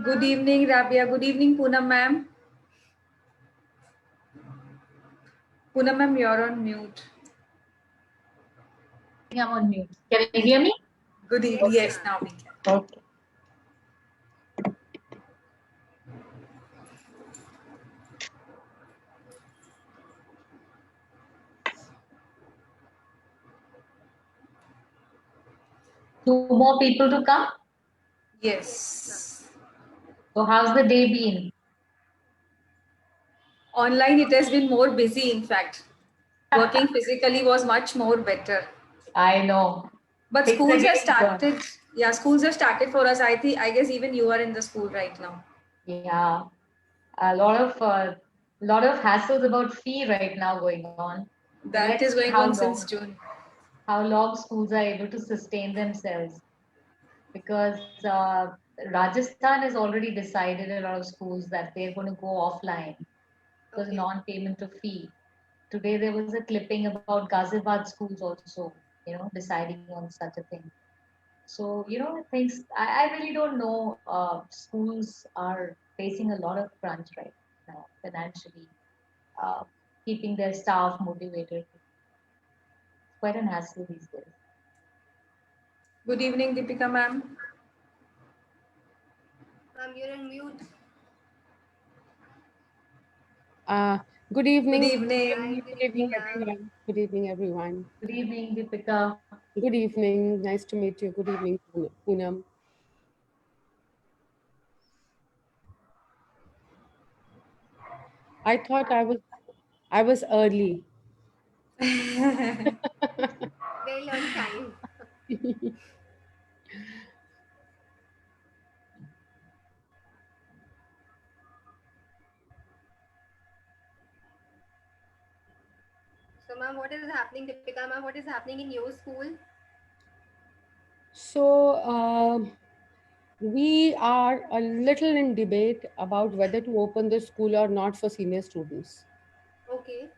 Good evening, Rabia. Good evening, Poonam ma'am. Poonam ma'am, you're on mute. I'm on mute. Can you hear me? Good evening. Yes, now we can. Okay. Two more people to come. Yes. So how's the day been? Online, it has been more busy, in fact. Working physically was much more better. I know. But Things are schools have getting done. started. Yeah, schools have started for us. I guess even you are in the school right now. Yeah. A lot of hassles about fee right now going on. But let's That is see going on since June. how long schools are able to sustain themselves. Because Rajasthan has already decided a lot of schools that they're going to go offline because of Okay. non-payment of fee. Today there was a clipping about Ghaziabad schools also, deciding on such a thing. So, things I really don't know. Schools are facing a lot of crunch right now financially, uh, keeping their staff motivated. It's quite an hassle these days. Good evening, Deepika ma'am. Ma'am, you're on mute. Uh, Good Good evening. Hi, evening. good Good evening, evening, ma'am. everyone. Good evening, everyone. Good evening, Deepika. Good evening. Nice to meet you. Good evening, Poonam. I thought I was early. Well on time. So, ma'am, what is happening, Deepika, ma'am? What is happening in your school? So we are a little in debate about whether to open the school or not for senior students, Okay.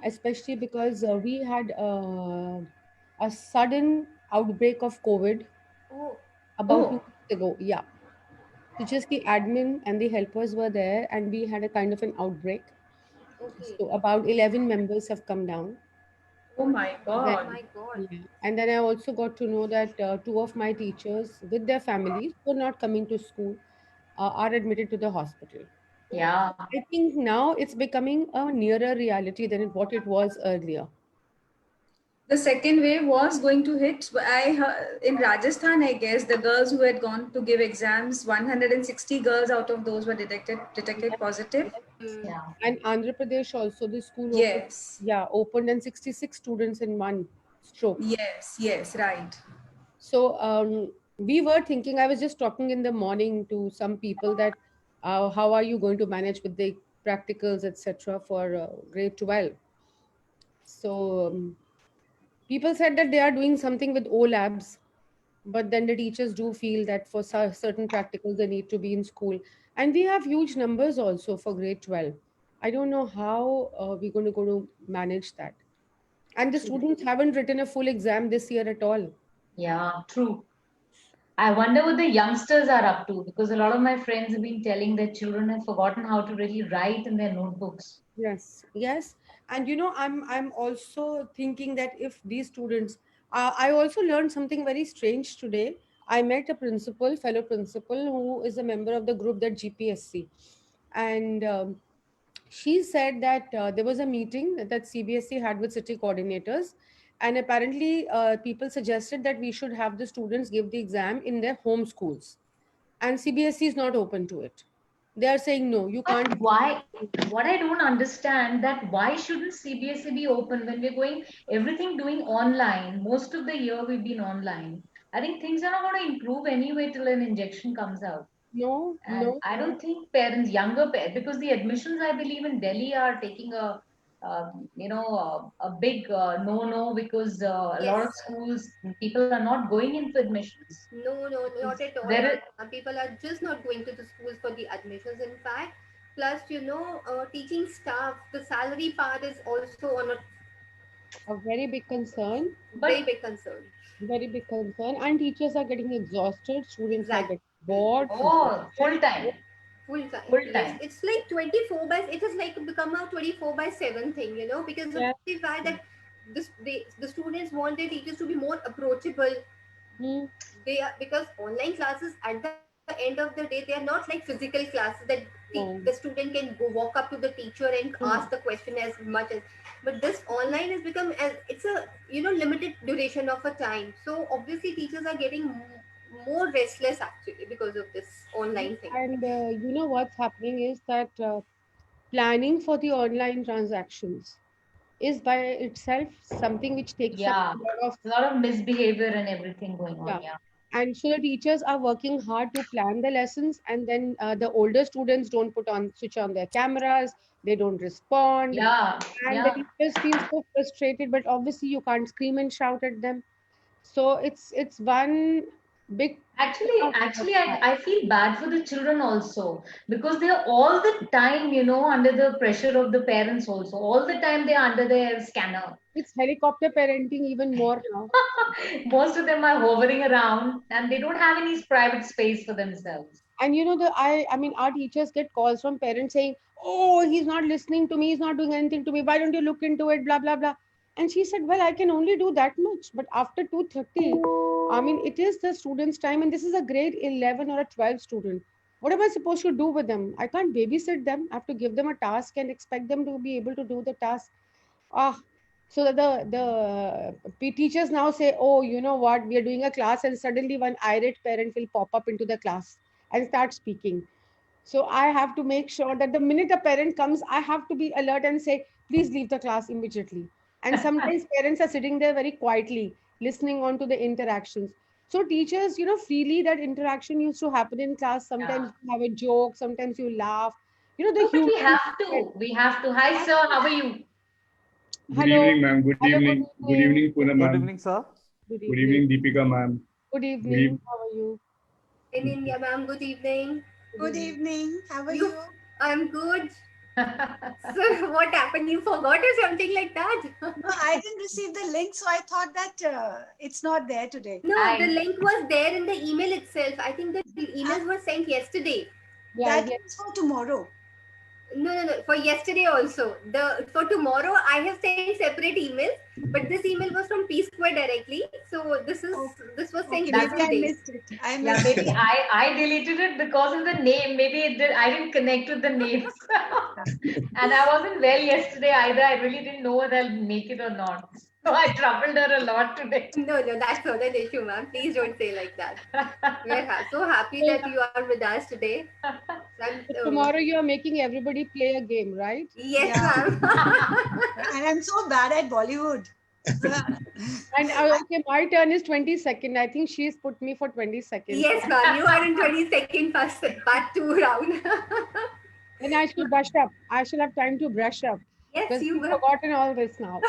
especially because we had a sudden outbreak of COVID Oh, about two Oh, weeks ago. Yeah. So just the admin and the helpers were there, and we had a kind of an outbreak. okay. So about 11 members have come down. oh my Then, Oh God. my God. yeah. And then I also got to know that two of my teachers, with their families, who are not coming to school, are admitted to the hospital. Oh, Yeah. I think now it's becoming a nearer reality than what it was earlier. The second wave was going to hit. I heard, in Rajasthan, I guess the girls who had gone to give exams, 160 girls out of those were detected positive. hmm. Yeah. And Andhra Pradesh also, the school opened, Yes, yeah, opened and 66 students in one stroke. yes, yes, right. So we were thinking, I was just talking in the morning to some people that how are you going to manage with the practicals, etc., for grade 12? So people said that they are doing something with O labs, but then the teachers do feel that for certain practicals they need to be in school. And we have huge numbers also for grade 12. I don't know how we're going to go to manage that. And the students haven't written a full exam this year at all. Yeah, true. I wonder what the youngsters are up to because a lot of my friends have been telling their children have forgotten how to really write in their notebooks. Yes, yes, and I'm also thinking that if these students, I also learned something very strange today. I met a fellow principal, who is a member of the group that GPSC, and she said that there was a meeting that CBSE had with city coordinators, and apparently people suggested that we should have the students give the exam in their home schools, and CBSE is not open to it. They are saying no, you But can't. why? What I don't understand that why shouldn't CBSE be open when we're going everything doing online? Most of the year we've been online. I think things are not going to improve anyway till an injection comes out. No, And no. I don't think parents, younger parents, because the admissions I believe in Delhi are taking a big no because a lot of Yes. schools people are not going in for admissions. No, no, not at all, There ma'am. is, People are just not going to the schools for the admissions. In fact, plus, teaching staff, the salary part is also on a A very big concern, very but big concern. very big concern. And teachers are getting exhausted, students are Exactly. getting bored. Oh, full time. Full time. Full Yes, time. it's like 24 by. It has like become a 24/7 thing, you know, because of Yeah. the fact that the students want their teachers to be more approachable. Hmm. They are, because online classes at the end of the day, they are not like physical classes that the No. student can go walk up to the teacher and ask the True. question as much as. But this online has become as it's a, you know, limited duration of a time. So obviously teachers are getting more restless actually because of this online thing. And you know what's happening is that planning for the online transactions is by itself something which takes up Yeah. a lot of, A lot of misbehavior and everything going yeah. on. Yeah. And so the teachers are working hard to plan the lessons, and then the older students don't switch on their cameras, they don't respond, Yeah. and the Yeah. teachers feel so frustrated. But obviously, you can't scream and shout at them. So it's one big. Actually, I feel bad for the children also because they're all the time, under the pressure of the parents also. All the time they're under their scanner. It's helicopter parenting even more now. Most of them are hovering around and they don't have any private space for themselves. And you know, I mean our teachers get calls from parents saying, oh, he's not listening to me, he's not doing anything to me, why don't you look into it, blah blah blah. And she said, well, I can only do that much, but after 2:30, I mean, it is the student's time, and this is a grade 11 or a 12 student. What am I supposed to do with them? I can't babysit them. I have to give them a task and expect them to be able to do the task. Ah, so that the teachers now say, oh, you know what, we are doing a class, and suddenly one irate parent will pop up into the class and start speaking. So I have to make sure that the minute a parent comes, I have to be alert and say, please leave the class immediately. And sometimes parents are sitting there very quietly, listening on to the interactions. So teachers, you know, freely that interaction used to happen in class. Yeah. Sometimes you have a joke, sometimes you laugh. You know, the No, but we human have aspect. to. We have to. Hi, sir. How are you? Good Hello, evening, ma'am. Good hello, good evening. Good evening, evening, Poonam Good ma'am. evening, sir. good Good evening, evening, Deepika ma'am. good Good evening. evening. How are you? In India, ma'am, good evening. Good evening. How are You, you? I'm good. So what happened? You forgot or something like that? No, I didn't receive the link, so I thought that it's not there today. No, the Hi. link was there in the email itself. I think the emails were sent yesterday. Yeah, That yeah. is for tomorrow. No, no, no. For yesterday also. The for tomorrow I have sent separate emails, but this email was from P Square directly. So Oh, this was sent okay, maybe I yesterday. missed it. I Yeah, missed maybe it. I deleted it because of the name. Maybe I didn't connect with the names. And I wasn't well yesterday either. I really didn't know whether I'll make it or not. So I troubled her a lot today. No, no, that's not an issue, ma'am. Please don't say like that. We're so happy So, that you are with us today. And, so tomorrow you are making everybody play a game, right? yes, Yeah, ma'am. and I'm so bad at Bollywood. So, And okay, my turn is 20-second. I think she's put me for 20 seconds. Yes, ma'am. You are in 22nd part two round. Then I should brush up. I shall have time to brush up Yes, because you we've will. forgotten all this now.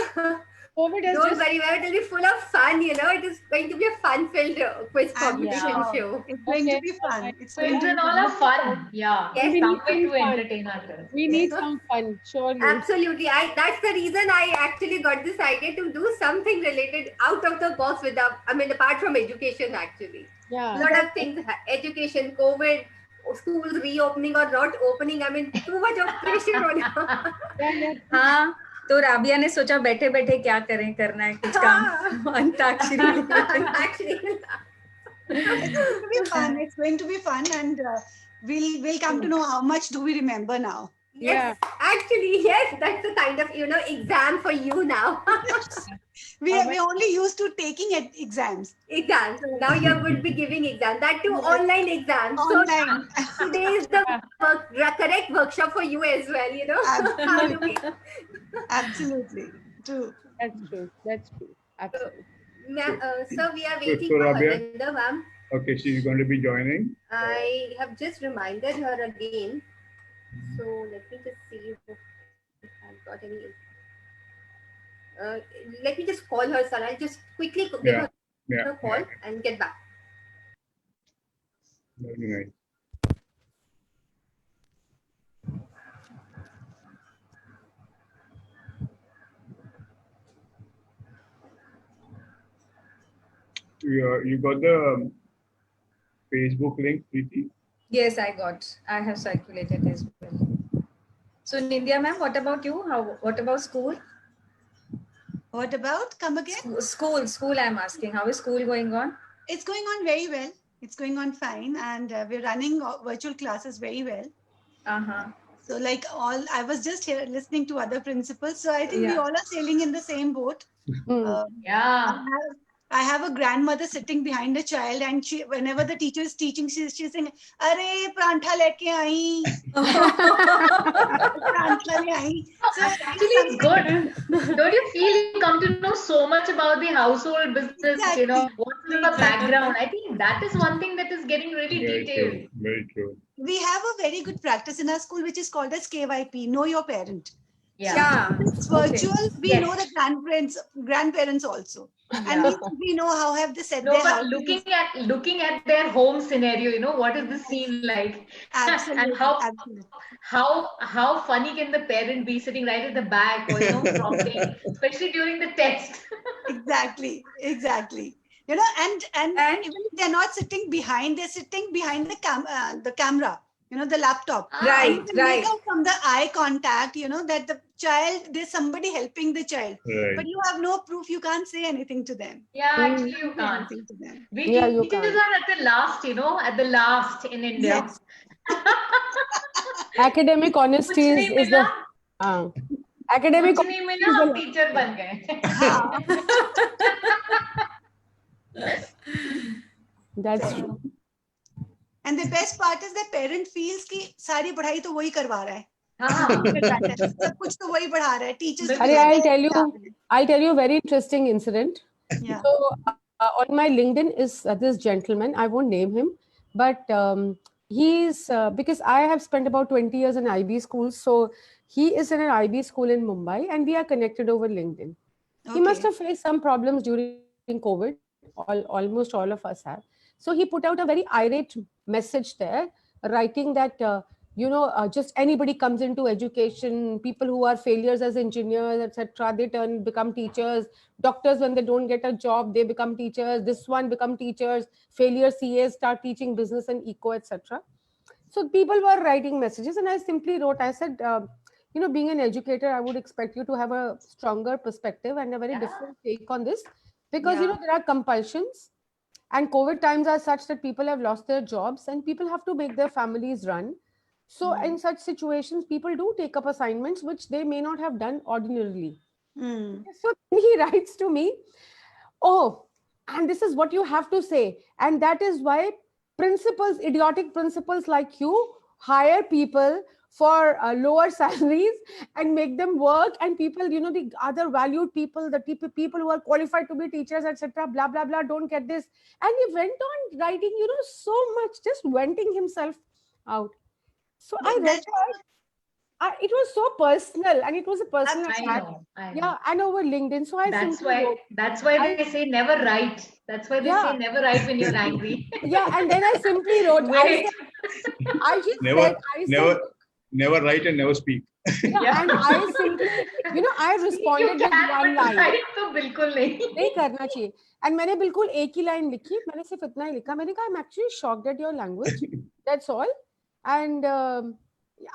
COVID has Don't just, worry, ma'am. It will be full of fun. You know, it is going to be a fun-filled quiz I'm competition Yeah. sure show. it's going to okay. be fun. It's going Quiz to and be all fun. are fun. Yeah. Yes, We need Something some to fun. entertain ourselves. We need some fun, surely. Absolutely. That's the reason I actually got this idea to do something related out of the box apart from education actually. Yeah. Lot of things, education, COVID, schools reopening or not opening. I mean, too much of pressure on Yeah, yeah. हाँ, तो राबिया ने सोचा बैठे बैठे क्या करें, करना है कुछ काम, antakshari actually. It's going to be fun. It's going to be fun, and we'll come to know how much do we remember now. Yes, actually, yes, that's the kind of exam for you now. We only used to taking exams. Exams. Now you would be giving exam. That too online exams. Online. So today is the correct workshop for you as well. You know how do we? Absolutely true. That's true. That's true. Absolutely. So we are waiting So, for Rabia? Harvinder, ma'am. Okay, she's going to be joining. I have just reminded her again. So let me just see if I've got any. Let me just call her, sir. I'll just quickly give Yeah. her Yeah. a call and get back. Very nice. You got the Facebook link, Preeti? Yes, I got. I have circulated as well. So Nindya ma'am, what about you? What about school? What about? Come again? School. I'm asking. How is school going on? It's going on very well. It's going on fine, and we're running virtual classes very well. Uh-huh. So, like I was just here listening to other principals. So I think we Yeah. all are sailing in the same boat. Hmm. Yeah. I have a grandmother sitting behind a child, and she, whenever the teacher is teaching, she's saying, "Arey, prantha leke aayi." Prantha le aayi. So Actually, it's good. Don't you feel you come to know so much about the household business, Exactly. what's in the background? I think that is one thing that is getting really Very detailed. true. Very true. We have a very good practice in our school, which is called as KYP, Know Your Parent. Yeah. It's Okay. virtual. We Yes. know the grandparents also, and Yeah. we know how have they set No, their but house. looking at their home scenario, what is the scene like? Absolutely, And absolutely. how funny can the parent be sitting right at the back or prompting, especially during the test. Exactly. And And- even if they're not sitting behind, they're sitting behind the camera, the laptop. Right, And you can make right. out from the eye contact, that the child, there's somebody helping the child, Right. but you have no proof. You can't say anything to them. Yeah, Mm. actually you Say can't. anything to them. We Yeah, you teachers can't. are at the last, at the last in India. Yes. Academic honesty कुछ is, नहीं is the मिला, academic कुछ नहीं मिला, is हम the teacher बन गए. that's true. And the best part is the parent feels कि सारी पढ़ाई तो वही करवा रहा है. हाँ. सब कुछ तो वही पढ़ा रहा है. Teachers तो Arey, बस I'll वही tell पढ़ा you, रहे हैं. I'll tell you a very interesting incident. Yeah. So on my LinkedIn is this gentleman. I won't name him, but he's because I have spent about 20 years in IB schools. So he is in an IB school in Mumbai, and we are connected over LinkedIn. He must have faced some problems during COVID. Almost all of us have. So he put out a very irate message there, writing that just anybody comes into education, people who are failures as engineers, etc. They become teachers. Doctors, when they don't get a job, they become teachers. This one become teachers. Failure CAs start teaching business and eco, etc. So people were writing messages, and I simply wrote. I said, being an educator, I would expect you to have a stronger perspective and a very different take on this, because Yeah. there are compulsions, and COVID times are such that people have lost their jobs and people have to make their families run. So in such situations, people do take up assignments which they may not have done ordinarily. Mm. So he writes to me, "Oh, and this is what you have to say. And that is why principals, idiotic principals like you, hire people for lower salaries and make them work, and people, the other valued people, the people who are qualified to be teachers, etc., blah, blah, blah, don't get this." And he went on writing, so much, just venting himself out. So I read that. It was so personal, and it was a personal I attack. know. Yeah, and over LinkedIn. So I That's simply why. wrote, That's why they say never write. That's why they say never write when you're angry. yeah, and then I simply wrote, Wait. Never write and never speak. Yeah, and I simply, I responded You with can, one but line. write तो बिल्कुल नहीं. नहीं करना चाहिए. And मैंने बिल्कुल एक ही line लिखी. मैंने सिर्फ इतना ही लिखा. मैंने कहा, I'm actually shocked at your language. That's all. And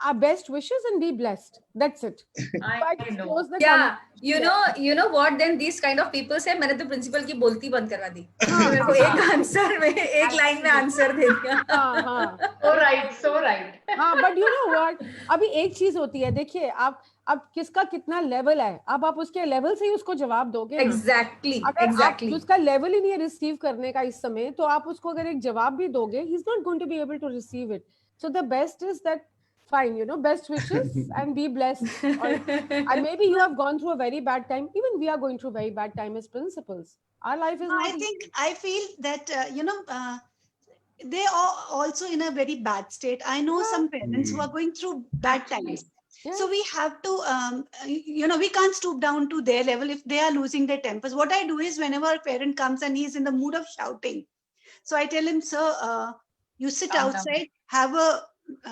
our best wishes and be blessed. That's it. I just know. close the Yeah, conversation you know what? Then these kind of people say, मैंने तो principal की बोलती बंद करवा दी. हाँ, मेरे को एक आंसर में एक लाइन में आंसर दे दिया. हाँ, हाँ. So right. हाँ, but you know what? अभी एक चीज होती है. देखिए, आप किसका कितना लेवल है, अब आप उसके लेवल से ही उसको जवाब दोगे. Exactly. अगर Exactly. आप उसका लेवल ही नहीं है रिसीव करने का इस समय, तो आप उसको अगर एक जवाब भी दोगे, he's not going to be able to receive it. So the best is that, fine, best wishes and be blessed. And maybe you have gone through a very bad time. Even we are going through a very bad time as principals. Our life is not I feel that they are also in a very bad state. I know some parents who are going through bad times. Yeah. So we have to, we can't stoop down to their level if they are losing their tempers. What I do is, whenever a parent comes and he's in the mood of shouting, so I tell him, sir, you sit Calm outside, have a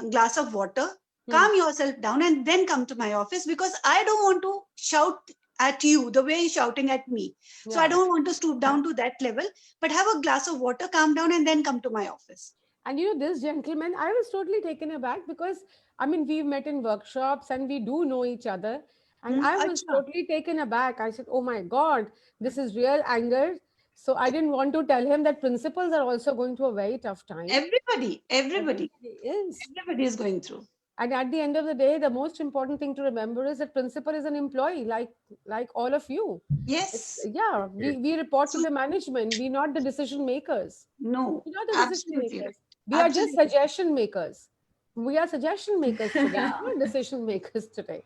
glass of water, calm yourself down, and then come to my office, because I don't want to shout at you the way he's shouting at me. So I Yeah. don't want to stoop down to that level, but have a glass of water, calm down, and then come to my office. And this gentleman, I was totally taken aback because I mean, we've met in workshops and we do know each other. And I was Acha. totally taken aback. I said, oh my God, this is real anger. So I didn't want to tell him that principals are also going through a very tough time. Everybody Everybody is. is going through. And at the end of the day, the most important thing to remember is that principal is an employee like all of you. Yes. Yeah, we report to the management. We're not the decision makers. No. We're not the decision Absolutely. makers. We are just Absolutely. suggestion makers. We are suggestion makers today, not decision makers today.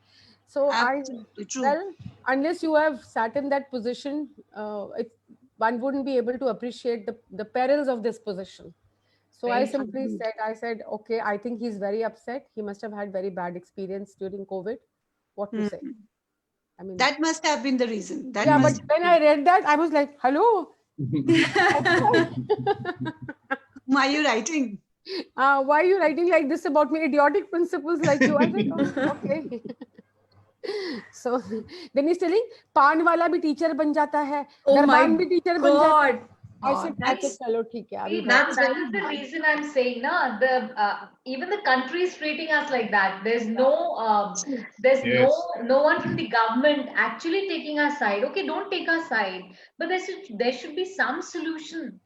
So Absolutely true. well, unless you have sat in that position, one wouldn't be able to appreciate the perils of this position. So I Very simply true. said, okay, I think he's very upset. He must have had very bad experience during COVID. What to say? Mhm. I mean, That must have been the reason. That yeah, but must when I read that, I was like, hello. why are you writing? Why are you writing like this about me? Idiotic principles like you. I said, oh, okay. So then he's telling, पान वाला भी teacher बन जाता है, Oh my दरबान भी teacher बन जाता है. God. I God, said, that's- चलो ठीक है. अभी That बात- is the reason I'm saying, na, even the country is treating us like that. There's no Yes. no one from the government actually taking our side. Okay, don't take our side, but there should be some solution.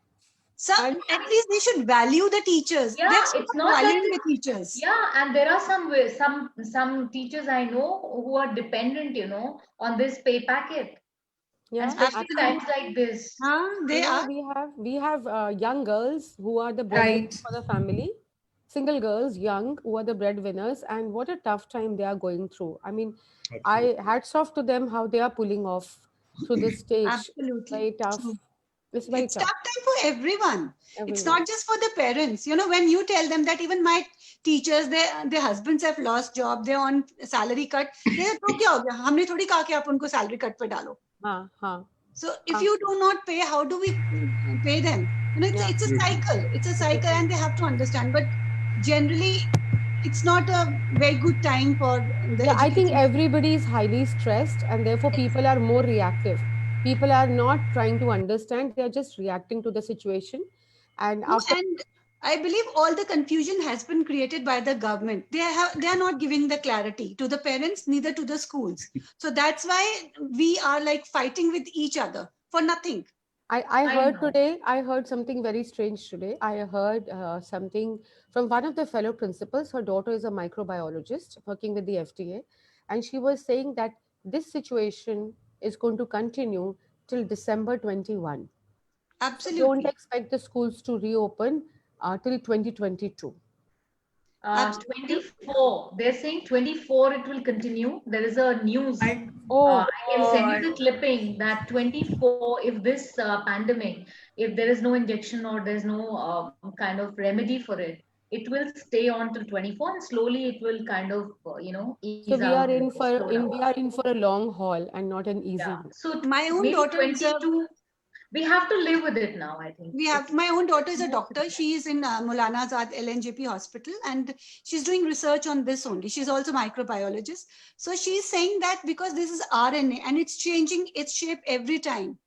Some, And- at least they should value the teachers. Yeah, They're it's not valuing that- the teachers. Yeah, and there are some teachers I know who are dependent, on this pay packet, Yeah, especially times like this. Huh? They You know, are. we have young girls who are the breadwinners Right. for the family, single girls, young, who are the breadwinners, and what a tough time they are going through. I mean, hats off to them how they are pulling off through this stage. Absolutely. Very tough. True. It's very It's tough. tough time for everyone. It's everyone. not just for the parents. When you tell them that even my teachers, their husbands have lost job, they're on salary cut. तो क्या हो गया? हमने थोड़ी कहा कि आप उनको salary cut पे डालो. हाँ, हाँ. So if you do not pay, how do we pay them? Yeah. It's a cycle. It's a cycle, and they have to understand. But generally, it's not a very good time for the. Yeah, I think education. everybody is highly stressed, and therefore people are more reactive. People are not trying to understand; they are just reacting to the situation. And No, after and I believe all the confusion has been created by the government. They are not giving the clarity to the parents, neither to the schools. So that's why we are like fighting with each other for nothing. I I heard know. today, I heard something very strange today. I heard something from one of the fellow principals. Her daughter is a microbiologist working with the FDA. And she was saying that this situation is going to continue till December 21. So Absolutely. don't expect the schools to reopen till 2022. 24. They're saying 24 it will continue. There is a news. Oh, I can send you God. the clipping that 24, if this pandemic, if there is no injection or there's no kind of remedy for it, it will stay on till 24 and slowly it will kind of, ease so we out are in and for slow we down. are in for a long haul and not an easy Yeah. one. So My own maybe daughter is a 22, we have to live with it now, I think. We have my own daughter is a doctor. She is in Maulana Azad LNJP hospital, and she's doing research on this only. She's also microbiologist. So she's saying that because this is RNA and it's changing its shape every time.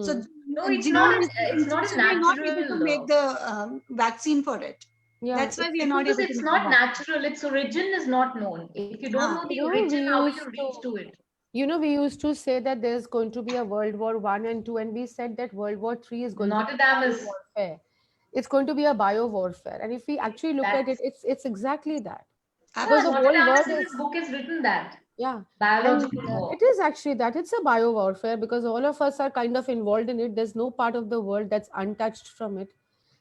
So Hmm. No, it's you not know, a- it's not a so we're not able to natural, make the vaccine for it. Yeah, That's why we are not because able to it's make not the vaccine. natural. Its origin is not known. If you don't know the You know, origin, we how will you used reach to- to it? we used to say that there's going to be a World War I and II, and we said that World War III is going to be Nostradamus. warfare. It's going to be a bio warfare, and if we actually look at it, That's- it's exactly that. Yeah, Because the whole Nostradamus world in is his book has written that. yeah. Biological war. It is actually that. It's a bio warfare because all of us are kind of involved in it. There's no part of the world that's untouched from it.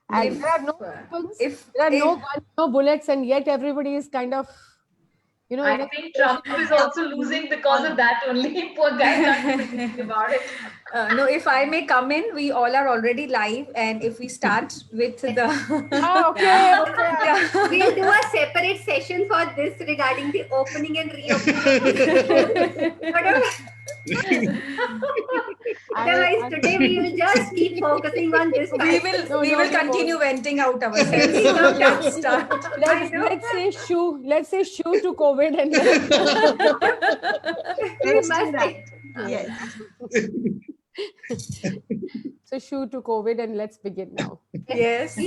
And If- there are no weapons, if- there are no if- guns, no bullets, and yet everybody is kind of, in I a think Trump is also losing because of that only. Poor guy can't do anything about it. No, if I may come in, we all are already live, and if we start with the Oh, okay, okay. yeah. We'll do a separate session for this regarding the opening and reopening. Otherwise, today we will just keep focusing on this. we will No, we no, will we continue won't. venting out ourselves. No, Let's start. Let's say shoo to COVID and We must Yes. So shoo to COVID and let's begin now. Yes.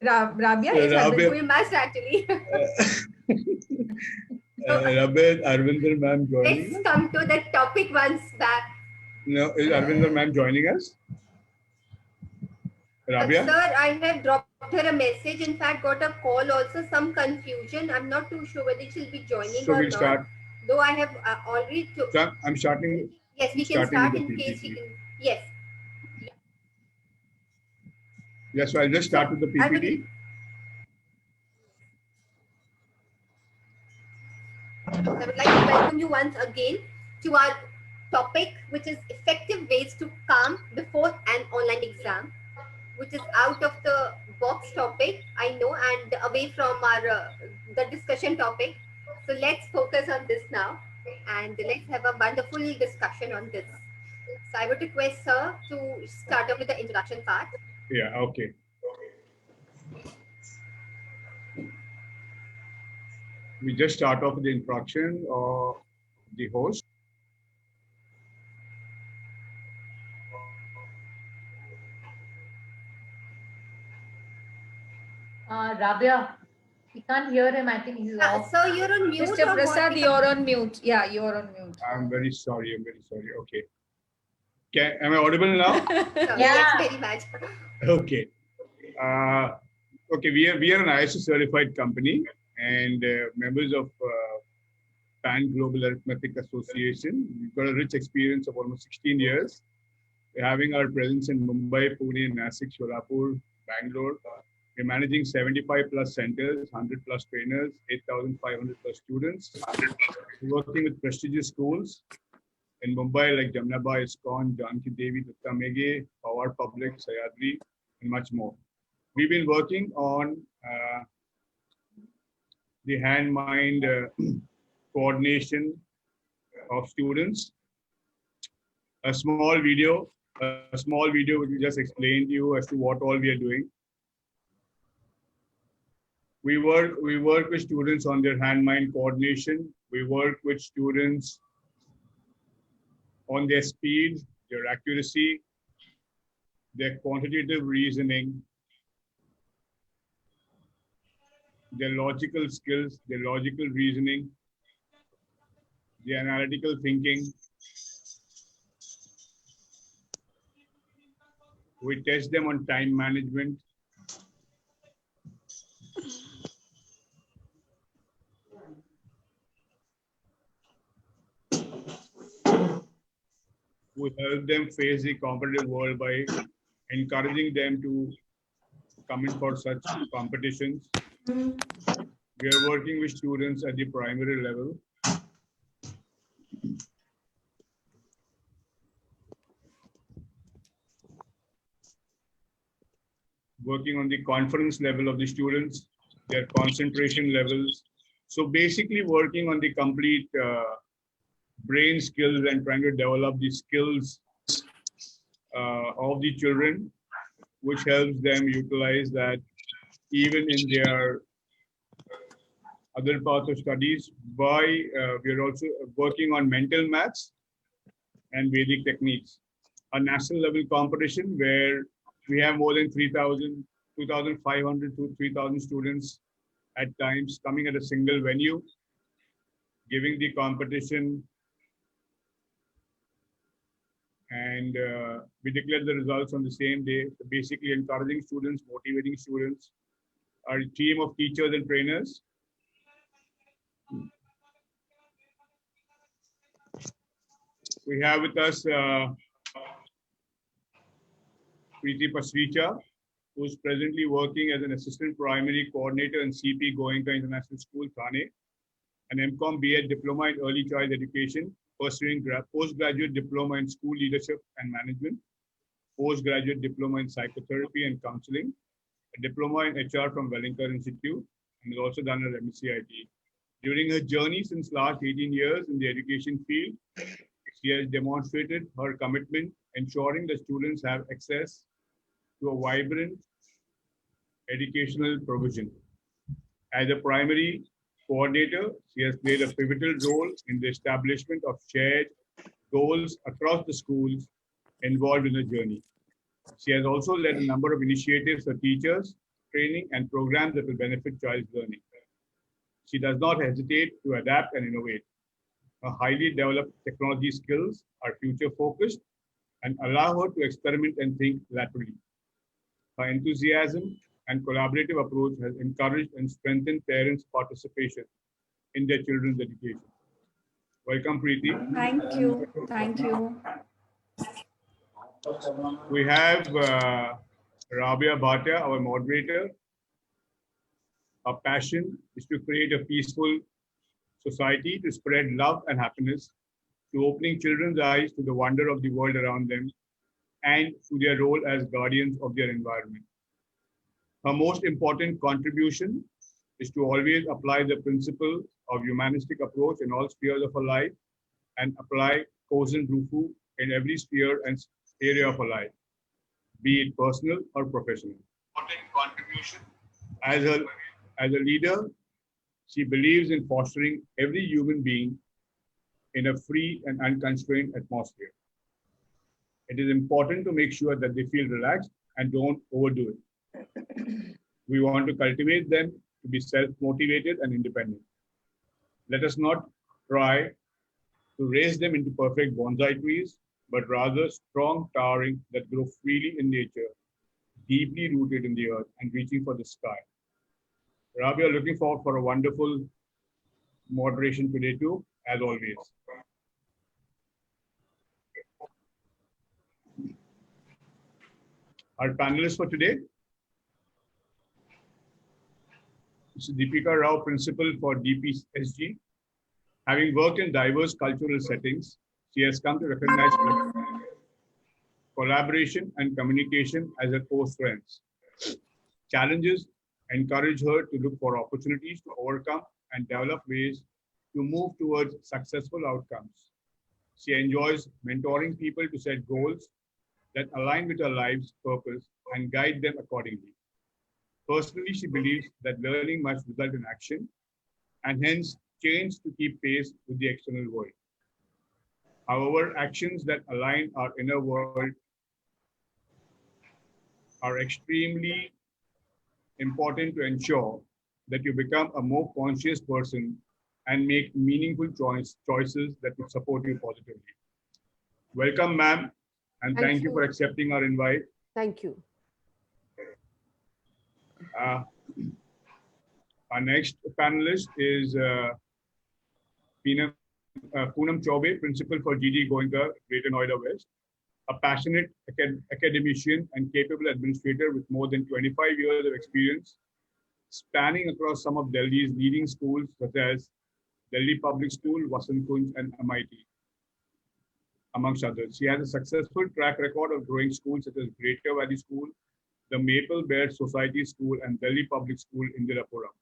Rabia, yes, Rabia. We must actually. Rabia, Arvinder ma'am joining Let's us? come to the topic once back. No, is Arvinder ma'am joining us? Rabia? Sir, I have dropped her a message. In fact, got a call also. Some confusion. I'm not too sure whether she'll be joining So or we'll not. start. Though I have already. So I'm starting. Yes, we can starting start with in the case PPT. we can. Yes. Yes, so I'll just start with the I will- PPT. I would like to welcome you once again to our topic, which is effective ways to calm before an online exam, which is out of the box topic, I know, and away from our the discussion topic. So let's focus on this now, and let's have a wonderful discussion on this. So I would request Sir to start off with the introduction part. Yeah, okay. We just start off with the introduction of the host. Rabia, we can't hear him. I think he's off. Sir, you're on mute. Mr. or what? Prasad, you're on mute. Yeah, you're on mute. I'm very sorry. I'm very sorry. Okay. Am I audible now? Sir, Yeah. Yes, very much. Okay. Okay, we are an ISO certified company and members of Pan Global Arithmetic Association. We've got a rich experience of almost 16 years. We're having our presence in Mumbai, Pune, Nasik, Sholapur, Bangalore. We're managing 75 plus centers, 100 plus trainers, 8,500 plus students. We're working with prestigious schools in Mumbai like Jamnaba, ISKCON, Janki Devi, Dutta Meghe, Pawar Public, Sayadri, and much more. We've been working on the hand-mind coordination of students. A small video which we just explained to you as to what all we are doing. We work with students on their hand-mind coordination. We work with students on their speed, their accuracy, their quantitative reasoning, their logical skills, their logical reasoning, their analytical thinking. We test them on time management. We help them face the competitive world by encouraging them to come in for such competitions. We are working with students at the primary level. Working on the confidence level of the students, their concentration levels. So basically working on the complete brain skills and trying to develop the skills of the children, which helps them utilize that even in their other parts of studies. We are also working on mental maths and Vedic techniques. A national level competition where we have more than 3,000, 2,500 to 3,000 students at times coming at a single venue, giving the competition, and we declare the results on the same day. So basically encouraging students, motivating students. Our team of teachers and trainers. We have with us Preeti Pasricha, who is presently working as an assistant primary coordinator in CP Goenka International School, Thane, an MCOM BEd diploma in early child education, pursuing postgraduate diploma in school leadership and management, postgraduate diploma in psychotherapy and counseling, a diploma in HR from Wellington Institute, and has also done her MSc-IT. During her journey since last 18 years in the education field, she has demonstrated her commitment ensuring that students have access to a vibrant educational provision. As a primary coordinator, she has played a pivotal role in the establishment of shared goals across the schools involved in the journey. She has also led a number of initiatives for teachers, training, and programs that will benefit child's learning. She does not hesitate to adapt and innovate. Her highly developed technology skills are future focused and allow her to experiment and think laterally. Her enthusiasm and collaborative approach has encouraged and strengthened parents' participation in their children's education. Welcome, Preeti. Thank you. Thank you. We have Rabia Bhatia, our moderator. Our passion is to create a peaceful society, to spread love and happiness, to opening children's eyes to the wonder of the world around them, and to their role as guardians of their environment. Her most important contribution is to always apply the principle of humanistic approach in all spheres of her life and apply Kozen Rufu in every sphere and area of her life, be it personal or professional. Contribution. As a leader, she believes in fostering every human being in a free and unconstrained atmosphere. It is important to make sure that they feel relaxed and don't overdo it. We want to cultivate them to be self-motivated and independent. Let us not try to raise them into perfect bonsai trees, but rather strong towering that grow freely in nature, deeply rooted in the earth and reaching for the sky. Rabia, looking forward for a wonderful moderation today too, as always. Our panelists for today, Mr. Deepika Rao, Principal for DPSG. Having worked in diverse cultural settings, she has come to recognize collaboration and communication as her core strengths. Challenges encourage her to look for opportunities to overcome and develop ways to move towards successful outcomes. She enjoys mentoring people to set goals that align with her life's purpose and guide them accordingly. Personally, she believes that learning must result in action and hence change to keep pace with the external world. However, actions that align our inner world are extremely important to ensure that you become a more conscious person and make meaningful choices that will support you positively. Welcome, ma'am, and thank you for accepting our invite. Thank you. Our next panelist is Poonam Chaube, Principal for GD Goenka, Greater Noida West, a passionate academician and capable administrator with more than 25 years of experience, spanning across some of Delhi's leading schools such as Delhi Public School, Vasant Kunj, and MIT, amongst others. She has a successful track record of growing schools such as Greater Valley School, the Maple Bear Society School, and Delhi Public School, Indirapuram,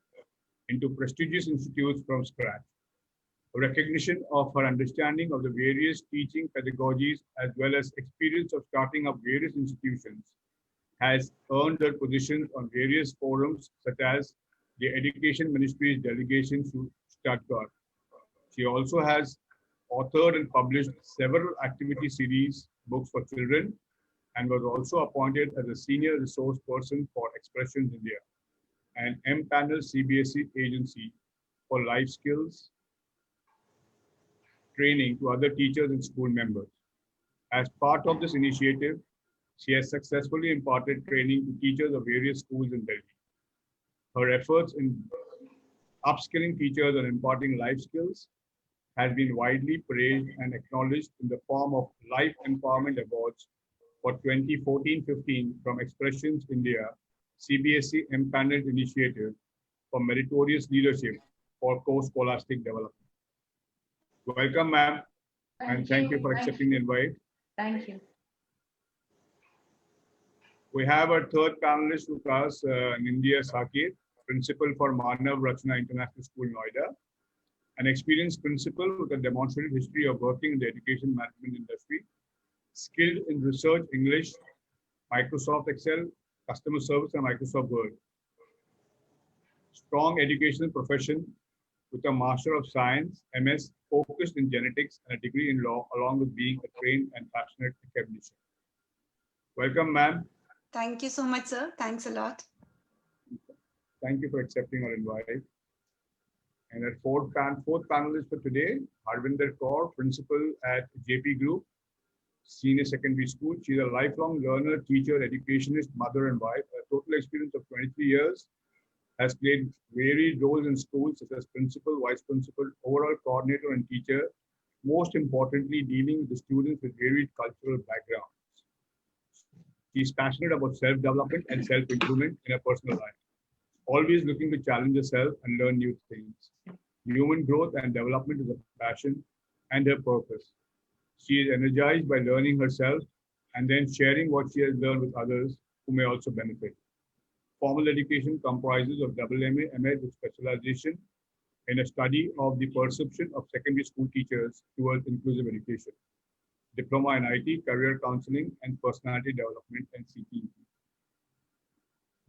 into prestigious institutes from scratch. A recognition of her understanding of the various teaching pedagogies as well as experience of starting up various institutions has earned her positions on various forums such as the Education Ministry's delegation to Stuttgart. She also has authored and published several activity series books for children and was also appointed as a senior resource person for Expressions India, an M-panel CBSE agency for life skills training to other teachers and school members. As part of this initiative, she has successfully imparted training to teachers of various schools in Delhi. Her efforts in upskilling teachers and imparting life skills has been widely praised and acknowledged in the form of Life Empowerment Awards for 2014-15 from Expressions India, CBSE M-paneled initiative for meritorious leadership for co-scholastic development. Welcome, ma'am, and thank you for accepting the invite. Thank you. We have our third panelist with us, Nindya Saket, Principal for Manav Rachna International School, Noida, an experienced principal with a demonstrated history of working in the education management industry, skilled in research, English, Microsoft Excel, customer service, and Microsoft Word. Strong educational profession with a Master of Science, MS, focused in genetics and a degree in law, along with being a trained and passionate academician. Welcome, ma'am. Thank you so much, sir. Thanks a lot. Thank you for accepting our invite. And our fourth panelist for today, Harvinder Kaur, principal at JP Group, Senior Secondary School. She's a lifelong learner, teacher, educationist, mother and wife. A total experience of 23 years, has played varied roles in schools such as principal, vice principal, overall coordinator and teacher, most importantly, dealing with the students with varied cultural backgrounds. She's passionate about self-development and self-improvement in her personal life, always looking to challenge herself and learn new things. Human growth and development is a passion and her purpose. She is energized by learning herself and then sharing what she has learned with others who may also benefit. Formal education comprises of double MA, MA with specialization in a study of the perception of secondary school teachers towards inclusive education. Diploma in IT, career counseling, and personality development and CTE.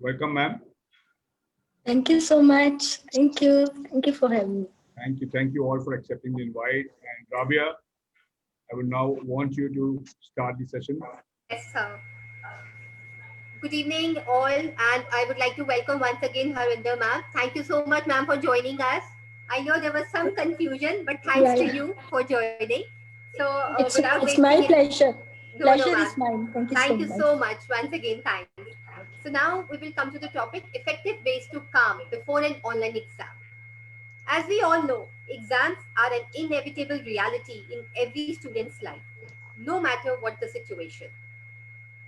Welcome, ma'am. Thank you so much. Thank you. Thank you for having me. Thank you. Thank you all for accepting the invite. And Rabia, I would now want you to start the session. Yes, sir. Good evening, all, and I would like to welcome once again Harvinder ma'am. Thank you so much, ma'am, for joining us. I know there was some confusion, but thanks to you for joining. So, it's my pleasure. Pleasure ma'am. is mine. Thank you Thank so you much. so much. Once again, thanks. So now we will come to the topic, effective ways to calm before an online exam. As we all know, exams are an inevitable reality in every student's life, no matter what the situation.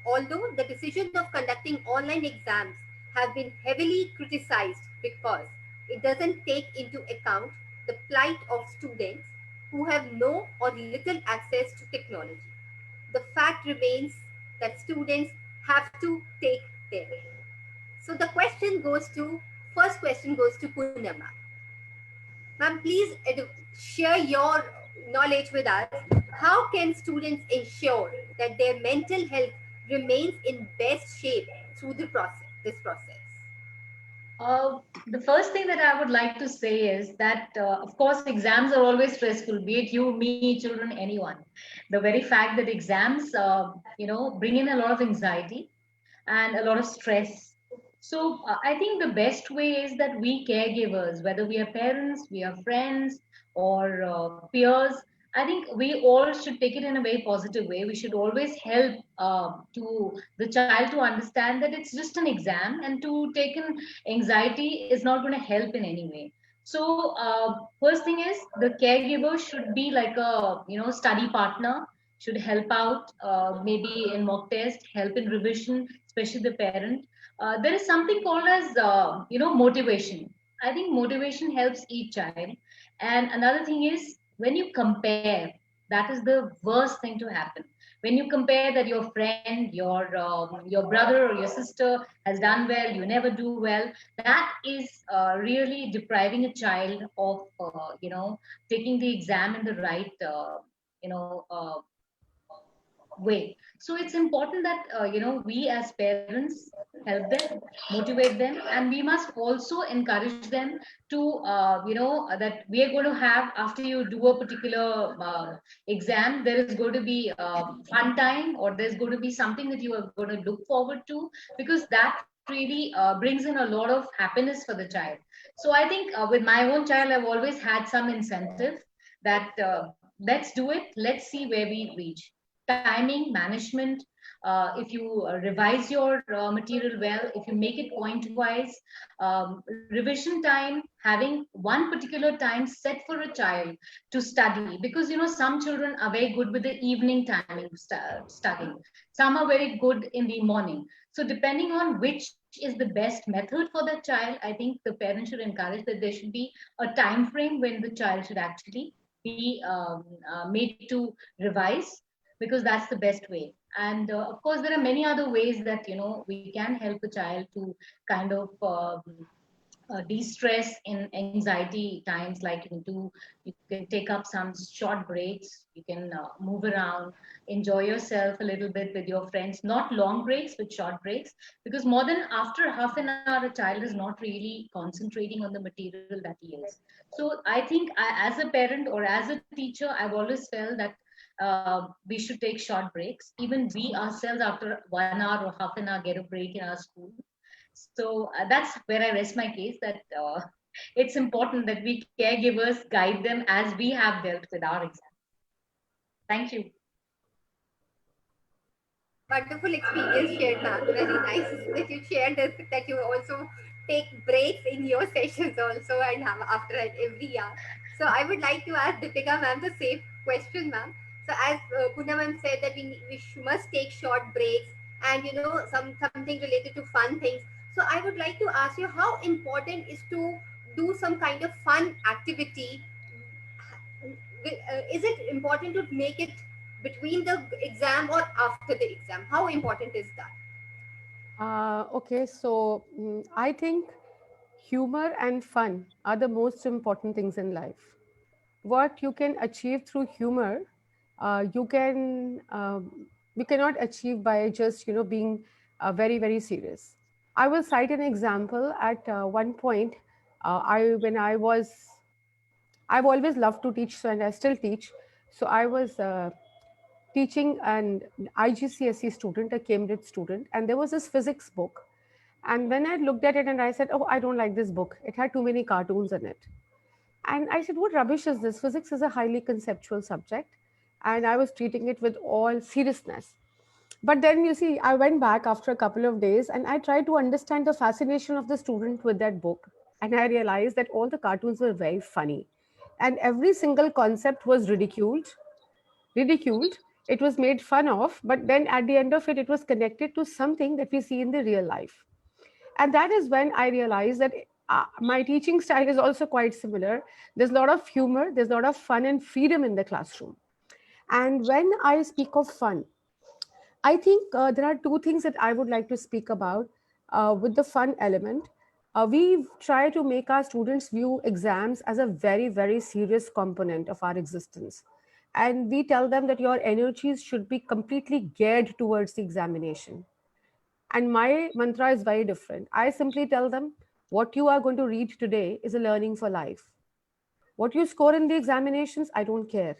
Although the decision of conducting online exams have been heavily criticized because it doesn't take into account the plight of students who have no or little access to technology, the fact remains that students have to take them. So the first question goes to Poonam. Ma'am, please share your knowledge with us. How can students ensure that their mental health remains in best shape through this process? The first thing that I would like to say is that, of course, exams are always stressful, be it you, me, children, anyone. The very fact that exams, bring in a lot of anxiety and a lot of stress. So I think the best way is that we caregivers, whether we are parents, we are friends, or peers, I think we all should take it in a very positive way. We should always help to the child to understand that it's just an exam, and to take in anxiety is not going to help in any way. So first thing is the caregiver should be like a study partner, should help out, maybe in mock test, help in revision, especially the parent. There is something called as motivation. I think motivation helps each child. And another thing is, when you compare, that is the worst thing to happen. When you compare that your friend, your brother or your sister has done well, you never do well, that is really depriving a child of taking the exam in the right you know uh, way. So it's important that we as parents help them, motivate them, and we must also encourage them to that we are going to have, after you do a particular exam, there is going to be fun time, or there's going to be something that you are going to look forward to, because that really brings in a lot of happiness for the child. So I think with my own child, I've always had some incentive that let's do it, let's see where we reach. Timing management, if you revise your material well, if you make it point wise, revision time, having one particular time set for a child to study, because some children are very good with the evening timing studying, some are very good in the morning. So depending on which is the best method for the child, I think the parent should encourage that there should be a time frame when the child should actually be made to revise, because that's the best way. And of course, there are many other ways that we can help a child to kind of de-stress in anxiety times, like you can take up some short breaks, you can move around, enjoy yourself a little bit with your friends, not long breaks but short breaks, because more than after half an hour a child is not really concentrating on the material that he is. So I think as a parent or as a teacher, I've always felt that we should take short breaks. Even we ourselves, after 1 hour or half an hour, get a break in our school. So that's where I rest my case, that it's important that we caregivers guide them as we have dealt with our exam. Thank you. Wonderful experience shared, ma'am. Very nice that you shared this, that you also take breaks in your sessions also and have after every year. So I would like to ask Deepika ma'am the same question, ma'am. So as Puna ma'am said that must take short breaks and something related to fun things. So I would like to ask you how important is to do some kind of fun activity. Is it important to make it between the exam or after the exam? How important is that? Okay, so I think humor and fun are the most important things in life. What you can achieve through humor, you can you cannot achieve by just being very serious. I will cite an example. At one point, I when I was I've always loved to teach, and I still teach. So I was teaching an IGCSE student, a Cambridge student, and there was this physics book. And when I looked at it and I said, "Oh, I don't like this book. It had too many cartoons in it." And I said, "What rubbish is this? Physics is a highly conceptual subject." And I was treating it with all seriousness. But then you see, I went back after a couple of days and I tried to understand the fascination of the student with that book. And I realized that all the cartoons were very funny. And every single concept was ridiculed. It was made fun of, but then at the end of it, it was connected to something that we see in the real life. And that is when I realized that my teaching style is also quite similar. There's a lot of humor, there's a lot of fun and freedom in the classroom. And when I speak of fun, I think there are two things that I would like to speak about with the fun element. We try to make our students view exams as a very serious component of our existence. And we tell them that your energies should be completely geared towards the examination. And my mantra is very different. I simply tell them what you are going to read today is a learning for life. What you score in the examinations, I don't care.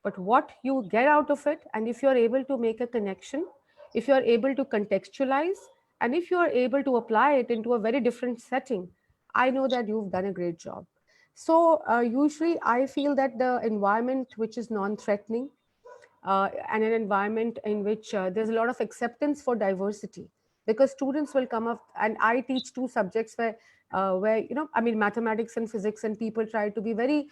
But what you get out of it, and if you're able to make a connection, if you're able to contextualize, and if you're able to apply it into a very different setting, I know that you've done a great job. So, usually, I feel that the environment which is non threatening, and an environment in which there's a lot of acceptance for diversity, because students will come up, and I teach two subjects where I mean, mathematics and physics, and people try to be very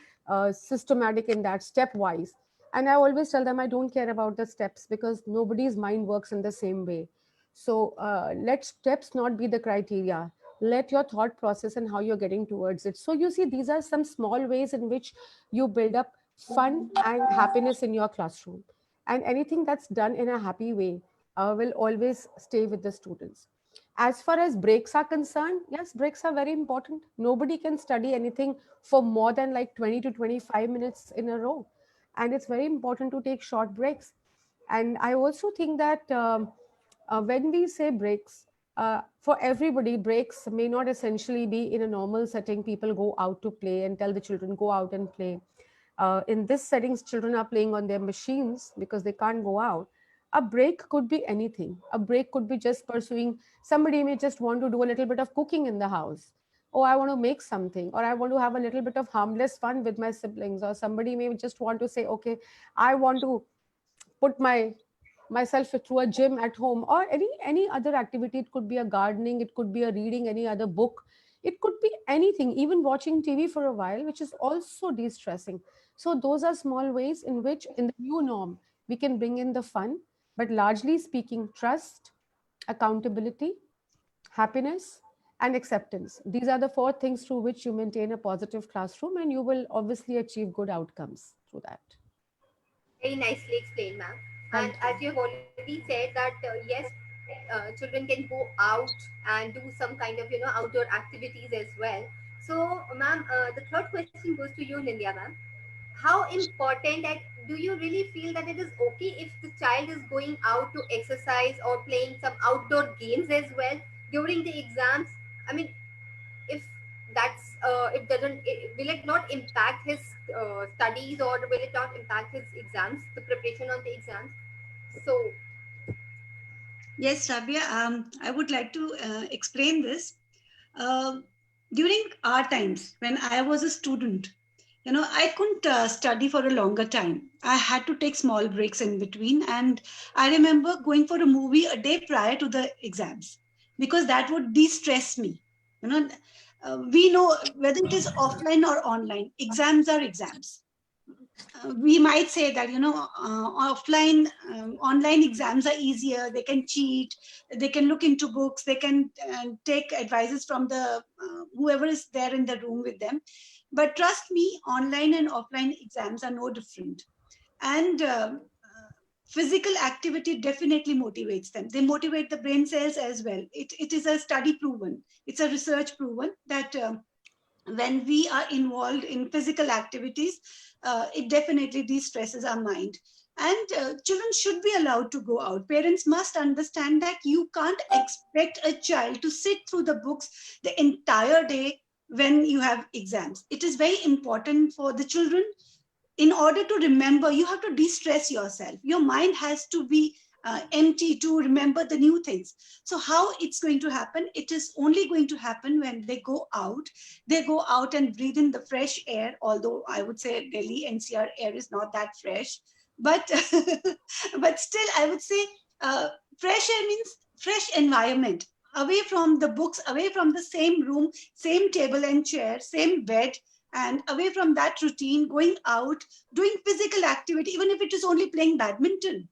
systematic in that, stepwise. And I always tell them I don't care about the steps, because nobody's mind works in the same way. So let steps not be the criteria. Let your thought process and how you're getting towards it. So you see, these are some small ways in which you build up fun and happiness in your classroom. And anything that's done in a happy way will always stay with the students. As far as breaks are concerned, yes, breaks are very important. Nobody can study anything for more than like 20 to 25 minutes in a row. And it's very important to take short breaks. And I also think that when we say breaks, for everybody, breaks may not essentially be in a normal setting. People go out to play and tell the children, go out and play. In this settings, children are playing on their machines because they can't go out. A break could be anything. A break could be just pursuing. Somebody may just want to do a little bit of cooking in the house. Oh, I want to make something, or I want to have a little bit of harmless fun with my siblings, or somebody may just want to say, okay, I want to put myself through a gym at home, or any other activity. It could be a gardening, it could be a reading any other book, it could be anything, even watching TV for a while, which is also de-stressing. So those are small ways in which, in the new norm, we can bring in the fun. But largely speaking, trust, accountability, happiness, and acceptance, these are the four things through which you maintain a positive classroom, and you will obviously achieve good outcomes through that. Very nicely explained, ma'am. And Thank as you. you have already said that yes, children can go out and do some kind of outdoor activities as well. So, ma'am, the third question goes to you, Nindya, ma'am. How important, and do you really feel that it is okay if the child is going out to exercise or playing some outdoor games as well during the exams? I mean, if that's it doesn't will it not impact his studies, or will it not impact his exams, the preparation on the exams? So Yes, Rabia, I would like to explain this. Uh, During our times, when I was a student, I couldn't study for a longer time. I had to take small breaks in between. And I remember going for a movie a day prior to the exams because that would de-stress me. You know, we know whether it is offline or online, exams are exams. We might say that offline online exams are easier, they can cheat, they can look into books, they can take advices from the whoever is there in the room with them. But trust me, online and offline exams are no different. And physical activity definitely motivates them. They motivate the brain cells as well. It is a study proven, it's a research proven that when we are involved in physical activities, it definitely de-stresses our mind. And children should be allowed to go out. Parents must understand that you can't expect a child to sit through the books the entire day when you have exams. It is very important for the children. In order to remember, you have to de-stress yourself. Your mind has to be empty to remember the new things. So how it's going to happen? It is only going to happen when they go out. They go out and breathe in the fresh air, although I would say Delhi NCR air is not that fresh. But, but still, I would say fresh air means fresh environment, away from the books, away from the same room, same table and chair, same bed, and away from that routine, going out, doing physical activity, even if it is only playing badminton,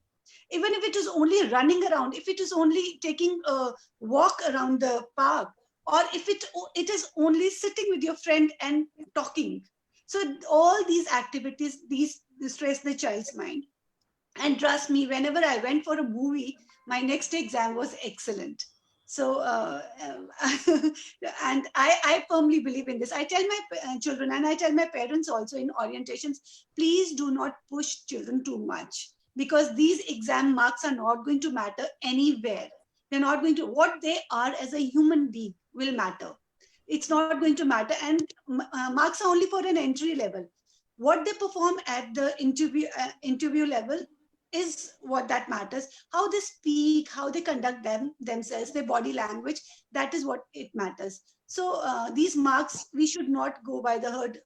even if it is only running around, if it is only taking a walk around the park, or if it is only sitting with your friend and talking. So all these activities, these stress the child's mind. And trust me, whenever I went for a movie, my next exam was excellent. So, and I firmly believe in this. I tell my children, and I tell my parents also in orientations, please do not push children too much, because these exam marks are not going to matter anywhere. They're not going to, what they are as a human being will matter. It's not going to matter. And marks are only for an entry level. What they perform at the interview level is what that matters. How they speak, how they conduct themselves, their body language, that is what it matters. So these marks, we should not go by the herd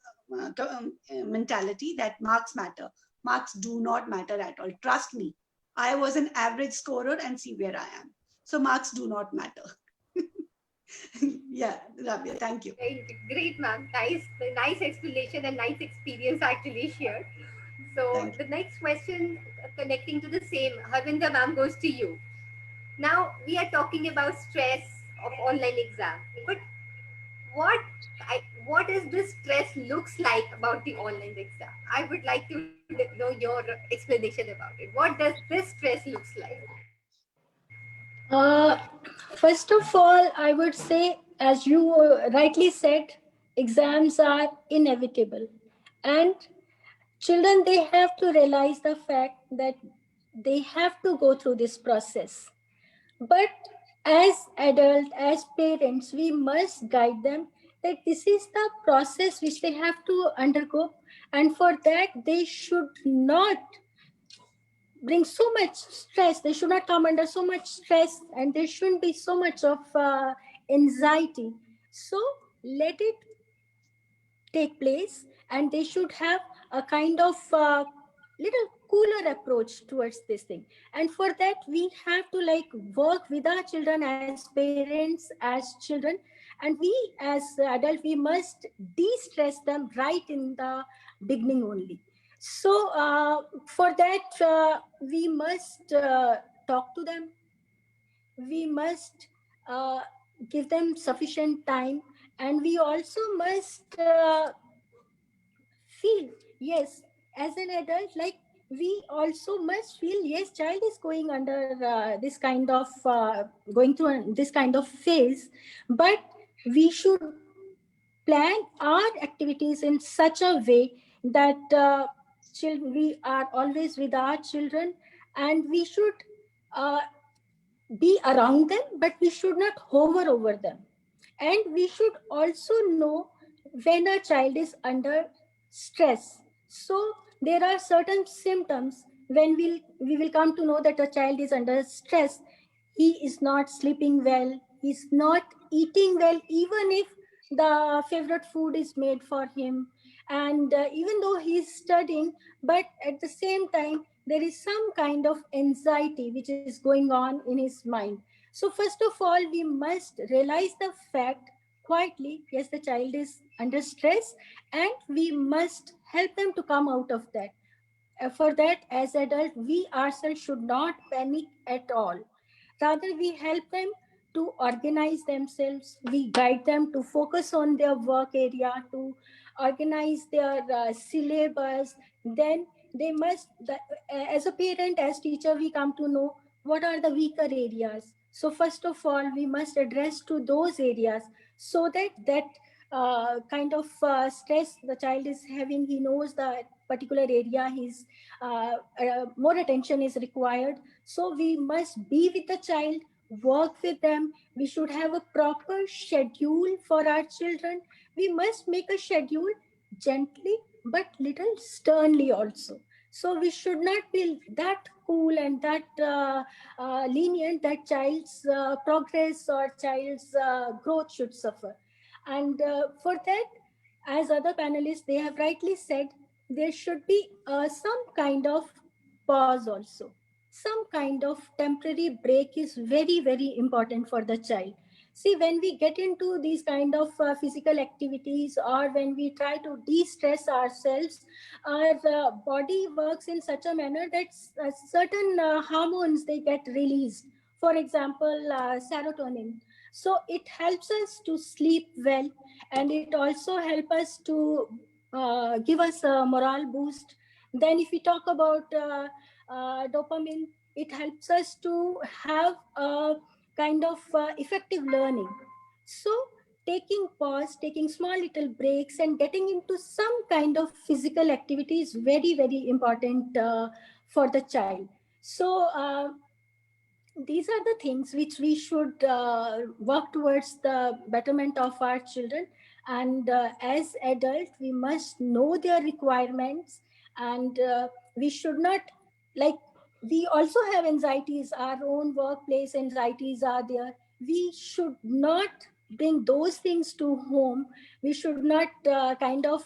mentality that marks matter. Marks do not matter at all. Trust me, I was an average scorer and see where I am. So marks do not matter. Yeah, Rabia, thank you. great, ma'am. Nice explanation and nice experience actually shared. So the next question, connecting to the same, Harvinder ma'am, goes to you. Now we are talking about stress of online exam, but what what is this stress looks like about the online exam? I would like to know your explanation about it. What does this stress looks like? Uh, First of all, I would say, as you rightly said, exams are inevitable. And children, they have to realize the fact that they have to go through this process. But as adults, as parents, we must guide them that this is the process which they have to undergo. And for that, they should not bring so much stress. They should not come under so much stress, and there shouldn't be so much of anxiety. So let it take place, and they should have a kind of little cooler approach towards this thing. And for that, we have to like work with our children as parents, as children, and we as adults, we must de-stress them right in the beginning only. So for that, we must talk to them. We must uh, give them sufficient time, and we also must feel, yes, as an adult, like we also must feel, yes, child is going under this kind of going through this kind of phase, but we should plan our activities in such a way that we are always with our children, and we should uh, be around them, but we should not hover over them. And we should also know when a child is under stress. So there are certain symptoms when we will come to know that a child is under stress. He is not sleeping well, he's not eating well, even if the favorite food is made for him, and even though he's studying, but at the same time there is some kind of anxiety which is going on in his mind. So first of all, we must realize the fact quietly, yes, the child is under stress, and we must help them to come out of that. For that, as adult, we ourselves should not panic at all. Rather, we help them to organize themselves. We guide them to focus on their work area, to organize their syllabus. Then they must, as a parent, as teacher, we come to know what are the weaker areas. So first of all, we must address to those areas, so that kind of stress the child is having, he knows the particular area he's more attention is required. So we must be with the child, work with them. We should have a proper schedule for our children. We must make a schedule gently but little sternly also. So we should not be that cool and that lenient that child's progress or child's growth should suffer. And for that, as other panelists, they have rightly said, there should be some kind of pause also. Some kind of temporary break is very, very important for the child. See, when we get into these kind of physical activities, or when we try to de-stress ourselves, our body works in such a manner that certain hormones, they get released. For example, serotonin. So it helps us to sleep well, and it also helps us to give us a morale boost. Then if we talk about dopamine, it helps us to have a kind of effective learning. So taking pause, taking small little breaks, and getting into some kind of physical activity is very, very important for the child. So these are the things which we should work towards the betterment of our children. And as adults, we must know their requirements, and we should not, like, we also have anxieties, our own workplace anxieties are there. We should not bring those things to home. We should not kind of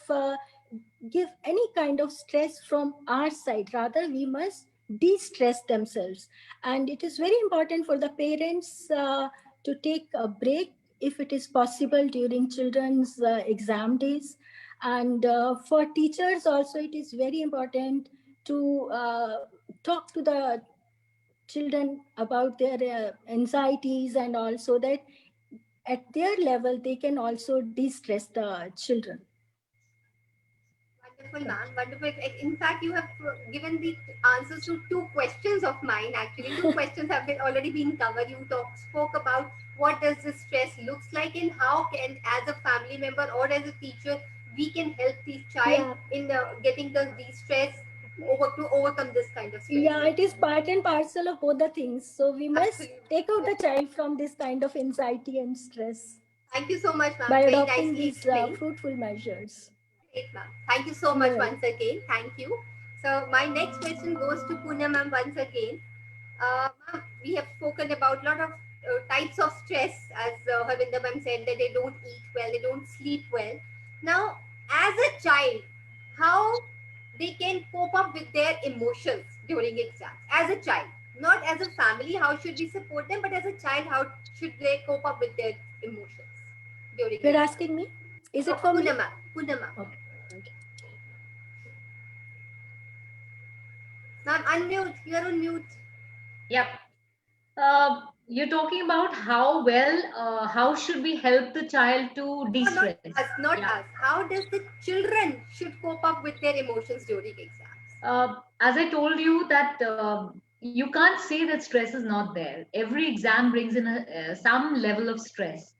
give any kind of stress from our side. Rather, we must de-stress themselves. And it is very important for the parents to take a break if it is possible during children's exam days. And for teachers also, it is very important to talk to the children about their anxieties, and also that at their level they can also de-stress the children. Wonderful, ma'am. Wonderful. In fact, you have given the answers to two questions of mine. Actually, two questions have already been covered. You spoke about what does the stress looks like, and how can, as a family member or as a teacher, we can help the child in getting the stress to overcome this kind of stress. Yeah, it is part and parcel of both the things. So we must take out the child from this kind of anxiety and stress. Thank you so much, ma'am. By Very adopting nicely these fruitful measures. Great, ma'am. Thank you so much once again. Thank you. So my next question goes to Poonam ma'am once again. Ma'am, we have spoken about a lot of types of stress, as Harvinder ma'am said, that they don't eat well, they don't sleep well. Now, as a child, how they can cope up with their emotions during exams? As a child, not as a family, how should we support them? But as a child, how should they cope up with their emotions during You're exams? asking me? Is it for me? Poonam ma'am. Okay. Ma'am, unmute. You're on mute. Yep. You're talking about how should we help the child to de-stress? Not us. How does the children should cope up with their emotions during exams? As I told you that you can't say that stress is not there. Every exam brings in some level of stress.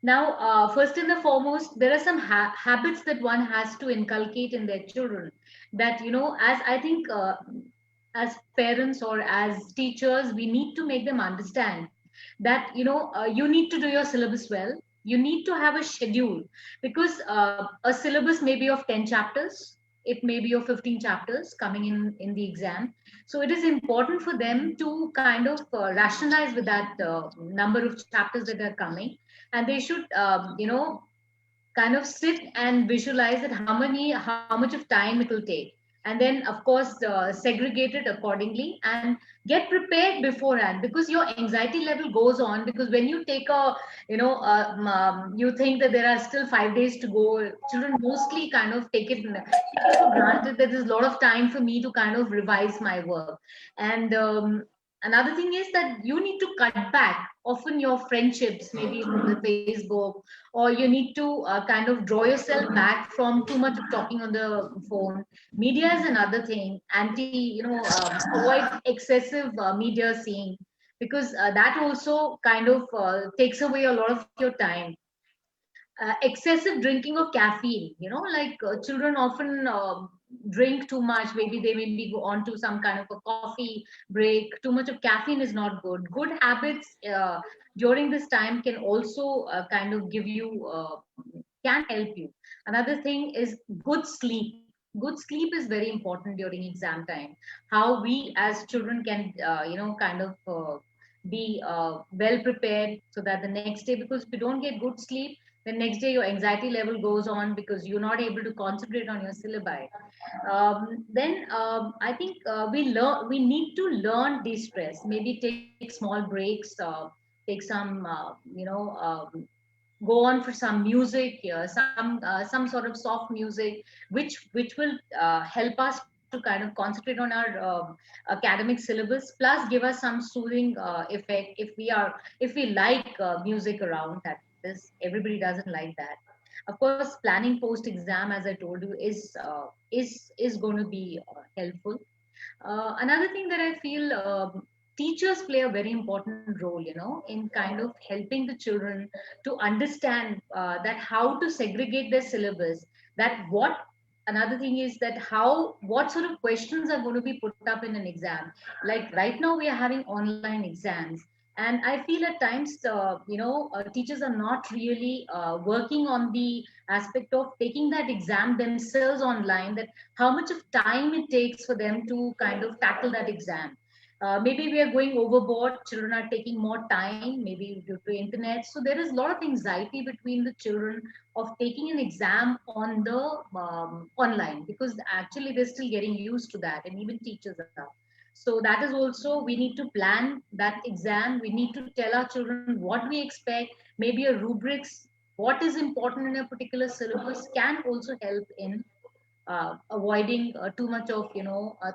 Now, first and the foremost, there are some habits that one has to inculcate in their children. That, as I think, as parents or as teachers, we need to make them understand that you need to do your syllabus well. You need to have a schedule, because a syllabus may be of 10 chapters, it may be of 15 chapters coming in the exam. So it is important for them to kind of rationalize with that number of chapters that are coming, and they should kind of sit and visualize that how much of time it will take, and then of course segregate it accordingly and get prepared beforehand, because your anxiety level goes on, because when you take a you think that there are still 5 days to go, children mostly kind of take it for granted that there's a lot of time for me to kind of revise my work. And another thing is that you need to cut back often your friendships, maybe from the Facebook, or you need to kind of draw yourself back from too much of talking on the phone. Media is another thing. Avoid excessive media seeing, because that also kind of takes away a lot of your time. Excessive drinking of caffeine, like children often drink too much. Maybe they maybe go on to some kind of a coffee break. Too much of caffeine is not good. Good habits during this time can also kind of give you can help you. Another thing is good sleep. Good sleep is very important during exam time. How we as children can kind of be well prepared, so that the next day, because if you don't get good sleep, the next day your anxiety level goes on, because you're not able to concentrate on your syllabi. Then I think we need to learn de-stress. Maybe take small breaks, take some go on for some music, some sort of soft music, which will help us to kind of concentrate on our academic syllabus, plus give us some soothing effect, if we like music around that. This everybody doesn't like that. Of course, planning post exam, as I told you, is going to be helpful. Another thing that I feel, teachers play a very important role, in kind of helping the children to understand that how to segregate their syllabus. That what Another thing is that how what sort of questions are going to be put up in an exam. Like right now, we are having online exams, and I feel at times, teachers are not really working on the aspect of taking that exam themselves online. That how much of time it takes for them to kind of tackle that exam. Maybe we are going overboard, children are taking more time, maybe due to internet. So there is a lot of anxiety between the children of taking an exam on the online, because actually they're still getting used to that, and even teachers are. So that is also, we need to plan that exam. We need to tell our children what we expect. Maybe a rubrics, what is important in a particular syllabus, can also help in avoiding too much of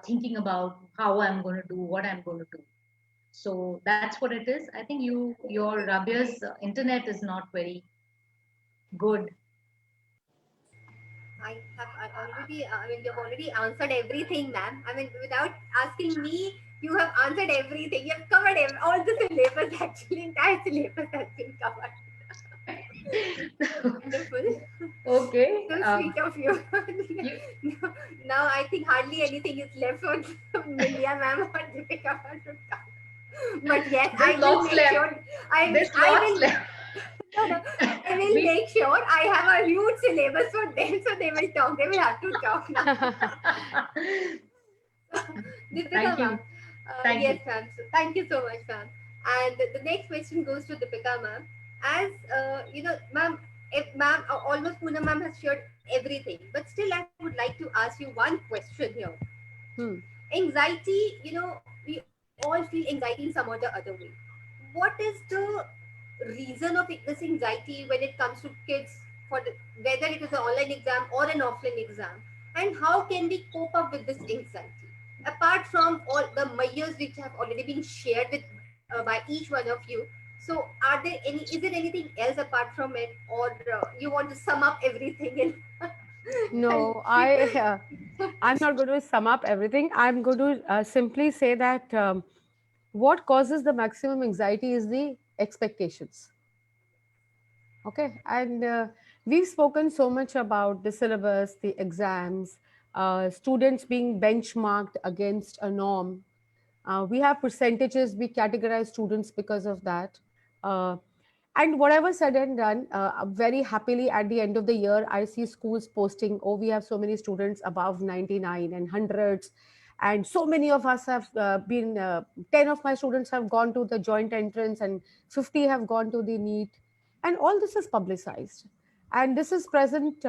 thinking about how I'm going to do, what I'm going to do. So that's what it is. I think your Rabia's internet is not very good. I already, I mean, you've already answered everything, ma'am. I mean, without asking me, you have answered everything. You have covered all the syllabus, actually, entire syllabus has been covered. Wonderful. Okay. So sweet of you. Now I think hardly anything is left for Millia ma'am or Deepika ma'am to talk. But yes, I There's will lots make left. sure. There's I lots will. left. No, I will make sure I have a huge syllabus for them, so they will talk. They will have to talk now. Deepika Thank you. ma'am. Thank Yes, you. ma'am. Thank you so much, ma'am. And the next question goes to Deepika ma'am. As ma'am, if ma'am, almost Poonam ma'am has shared everything, but still, I would like to ask you one question here. Hmm. Anxiety, we all feel anxiety in some or the other way. What is the reason of this anxiety when it comes to kids, for whether it is an online exam or an offline exam, and how can we cope up with this anxiety apart from all the measures which have already been shared with by each one of you? So is there anything else apart from it, or you want to sum up everything in No, I I'm not going to sum up everything. I'm going to simply say that what causes the maximum anxiety is the expectations. Okay. And we've spoken so much about the syllabus, the exams, students being benchmarked against a norm. We have percentages, we categorize students because of that. Uh, and whatever said and done, very happily at the end of the year, I see schools posting, oh, we have so many students above 99 and hundreds. And so many of us have 10 of my students have gone to the joint entrance and 50 have gone to the NEET. And all this is publicized. And this is present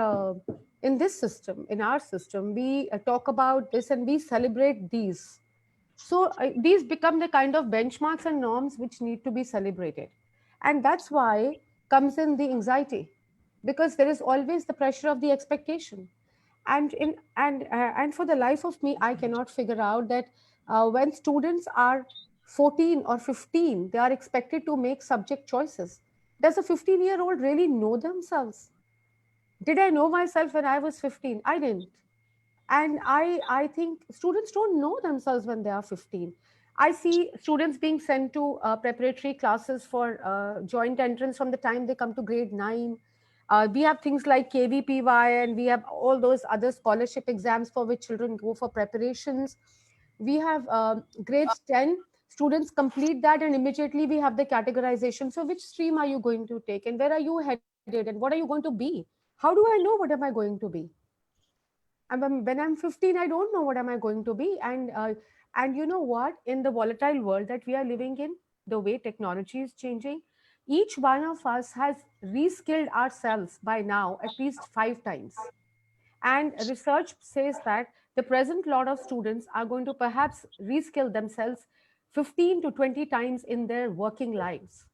in this system, in our system. We talk about this and we celebrate these. So these become the kind of benchmarks and norms which need to be celebrated. And that's why comes in the anxiety, because there is always the pressure of the expectation. And for the life of me, I cannot figure out that when students are 14 or 15, they are expected to make subject choices. Does a 15-year-old really know themselves? Did I know myself when I was 15? I didn't. And I think students don't know themselves when they are 15. I see students being sent to preparatory classes for joint entrance from the time they come to grade 9. We have things like KVPY, and we have all those other scholarship exams for which children go for preparations. We have grade 10 students complete that, and immediately we have the categorization. So which stream are you going to take, and where are you headed, and what are you going to be? How do I know what am I going to be? And when I'm 15, I don't know what am I going to be. And you know what? In the volatile world that we are living in, the way technology is changing, each one of us has reskilled ourselves by now at least 5 times. And research says that the present lot of students are going to perhaps reskill themselves 15 to 20 times in their working lives.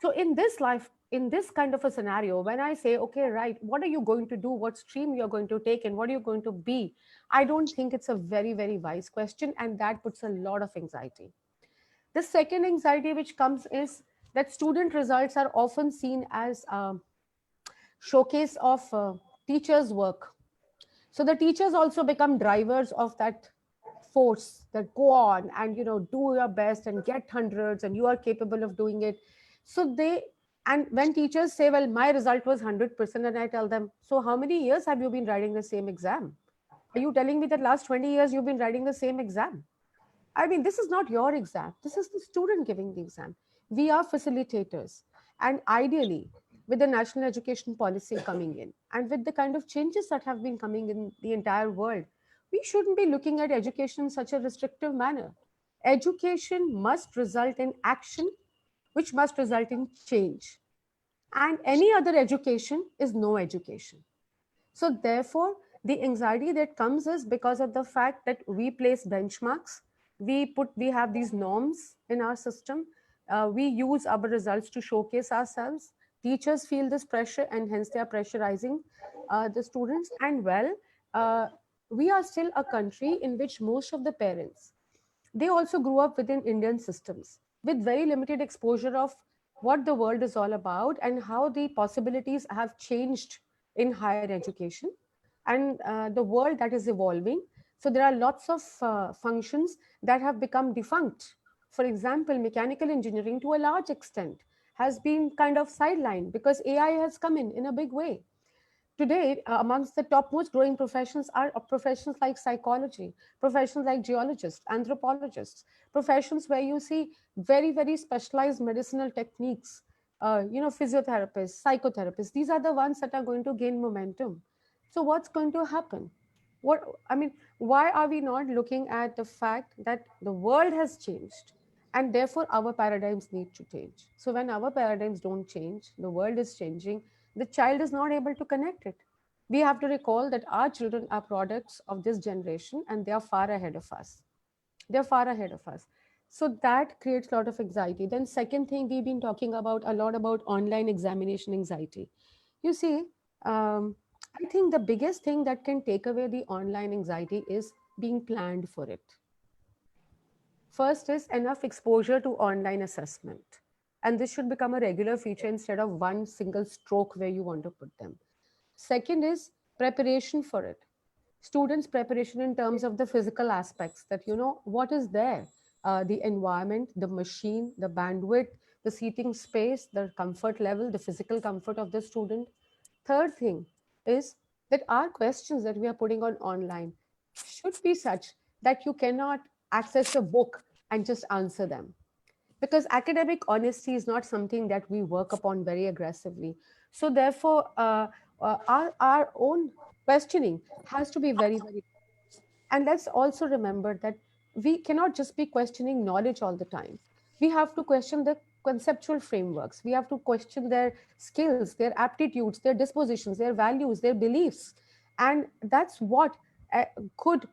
So in this life, in this kind of a scenario, when I say, okay, right, what are you going to do, what stream you're going to take, and what are you going to be, I don't think it's a very, very wise question, and that puts a lot of anxiety. The second anxiety which comes is that student results are often seen as a showcase of teachers' work. So the teachers also become drivers of that force that go on and do your best and get hundreds, and you are capable of doing it. So they, and when teachers say, well, my result was 100%, and I tell them, so how many years have you been writing the same exam? Are you telling me that last 20 years you've been writing the same exam? I mean, this is not your exam. This is the student giving the exam. We are facilitators. And ideally, with the national education policy coming in and with the kind of changes that have been coming in the entire world, we shouldn't be looking at education in such a restrictive manner. Education must result in action, which must result in change. And any other education is no education. So, therefore, the anxiety that comes is because of the fact that we place benchmarks, we have these norms in our system, we use our results to showcase ourselves. Teachers feel this pressure, and hence they are pressurizing the students. And well, uh, we are still a country in which most of the parents, they also grew up within Indian systems with very limited exposure of what the world is all about and how the possibilities have changed in higher education and the world that is evolving. So there are lots of functions that have become defunct. For example, mechanical engineering to a large extent has been kind of sidelined because AI has come in a big way. Today, amongst the topmost growing professions are professions like psychology, professions like geologists, anthropologists, professions where you see very, very specialized medicinal techniques, physiotherapists, psychotherapists. These are the ones that are going to gain momentum. So what's going to happen? Why are we not looking at the fact that the world has changed and therefore our paradigms need to change? So when our paradigms don't change, the world is changing, the child is not able to connect it. We have to recall that our children are products of this generation and they are far ahead of us. They're far ahead of us. So that creates a lot of anxiety. Then second thing, we've been talking about a lot about online examination anxiety. You see, um, I think the biggest thing that can take away the online anxiety is being planned for it. First is enough exposure to online assessment. And this should become a regular feature instead of one single stroke where you want to put them. Second is preparation for it. students' preparation in terms of the physical aspects, that, what is there, the environment, the machine, the bandwidth, the seating space, the comfort level, the physical comfort of the student. Third thing is that our questions that we are putting on online should be such that you cannot access a book and just answer them, because academic honesty is not something that we work upon very aggressively. So therefore, our own questioning has to be very, very. And let's also remember that we cannot just be questioning knowledge all the time. We have to question the conceptual frameworks. We have to question their skills, their aptitudes, their dispositions, their values, their beliefs. And that's what a good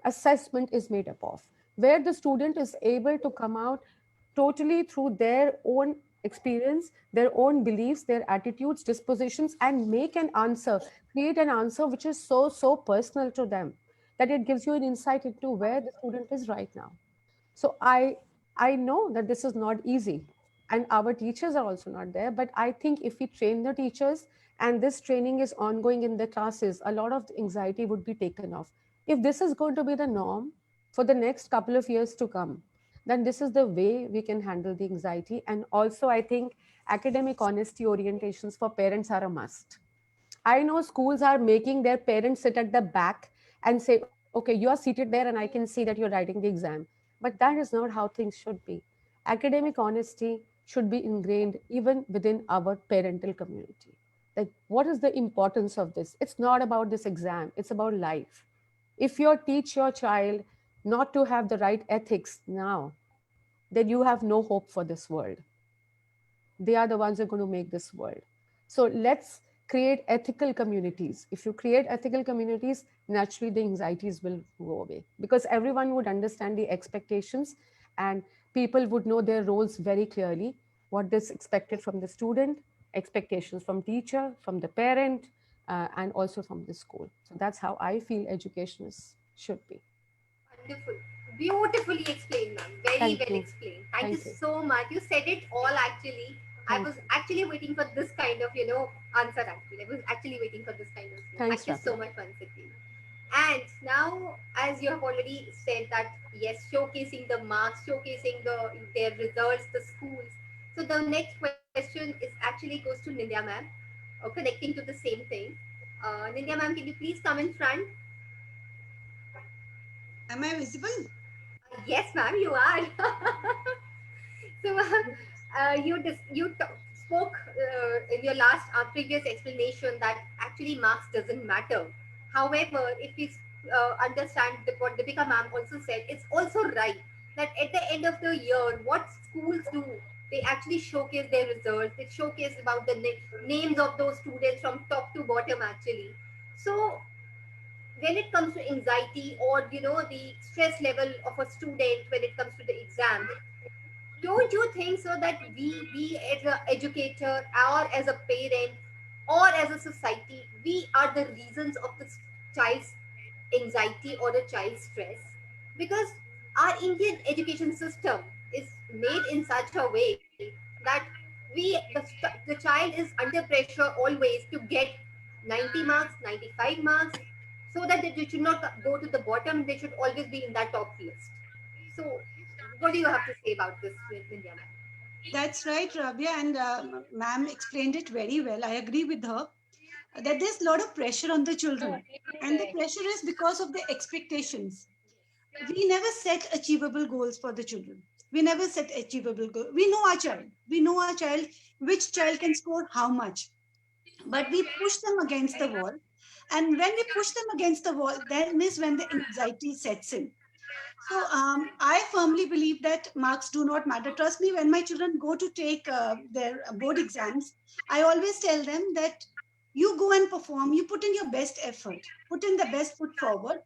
assessment is made up of, where the student is able to come out totally through their own experience, their own beliefs, their attitudes, dispositions, and make an answer, create an answer which is so, so personal to them that it gives you an insight into where the student is right now. So I know that this is not easy, and our teachers are also not there, but I think if we train the teachers and this training is ongoing in the classes, a lot of the anxiety would be taken off. If this is going to be the norm for the next couple of years to come, then this is the way we can handle the anxiety. And also, I think academic honesty orientations for parents are a must. I know schools are making their parents sit at the back and say, okay, you are seated there and I can see that you're writing the exam. But that is not how things should be. Academic honesty should be ingrained even within our parental community. Like, what is the importance of this? It's not about this exam, it's about life. If you teach your child not to have the right ethics now, then you have no hope for this world. They are the ones who are going to make this world. So let's create ethical communities. If you create ethical communities, naturally the anxieties will go away, because everyone would understand the expectations and people would know their roles very clearly, what is expected from the student, expectations from teacher, from the parent, and also from the school. So that's how I feel education should be. Wonderful. Beautifully explained, ma'am. Very Thank well you. explained. Thank you Thank you. so much. You said it all actually. I Thank was you. actually waiting for this kind of, answer actually. I was actually waiting for this kind of. Thanks, Thank you so Rafi. much once again. And now, as you have already said that, yes, showcasing the marks, showcasing their results, the schools. So the next question is actually goes to Nindya ma'am, connecting to the same thing. Nindya ma'am, can you please come in front? Am I visible? Yes, ma'am, you are. So spoke in your last previous explanation that actually marks doesn't matter. However, if we understand what Deepika ma'am also said, it's also right that at the end of the year, what schools do, they actually showcase their results. They showcase about the names of those students from top to bottom actually. So when it comes to anxiety or the stress level of a student when it comes to the exams, don't you think so that we as an educator or as a parent or as a society, we are the reasons of the child's anxiety or the child's stress? Because our Indian education system is made in such a way that the child is under pressure always to get 90 marks, 95 marks, so that they should not go to the bottom, they should always be in that top list. So what do you have to say about this, Vindhya ma'am? That's right, Rabia, and ma'am explained it very well. I agree with her that there's a lot of pressure on the children, and the pressure is because of the expectations. We never set achievable goals for the children. We never set achievable goals. We know our child. We know our child, which child can score how much, but we push them against the wall. And when we push them against the wall, then is when the anxiety sets in. So I firmly believe that marks do not matter. Trust me, when my children go to take their board exams, I always tell them that you go and perform, you put in your best effort, put in the best foot forward.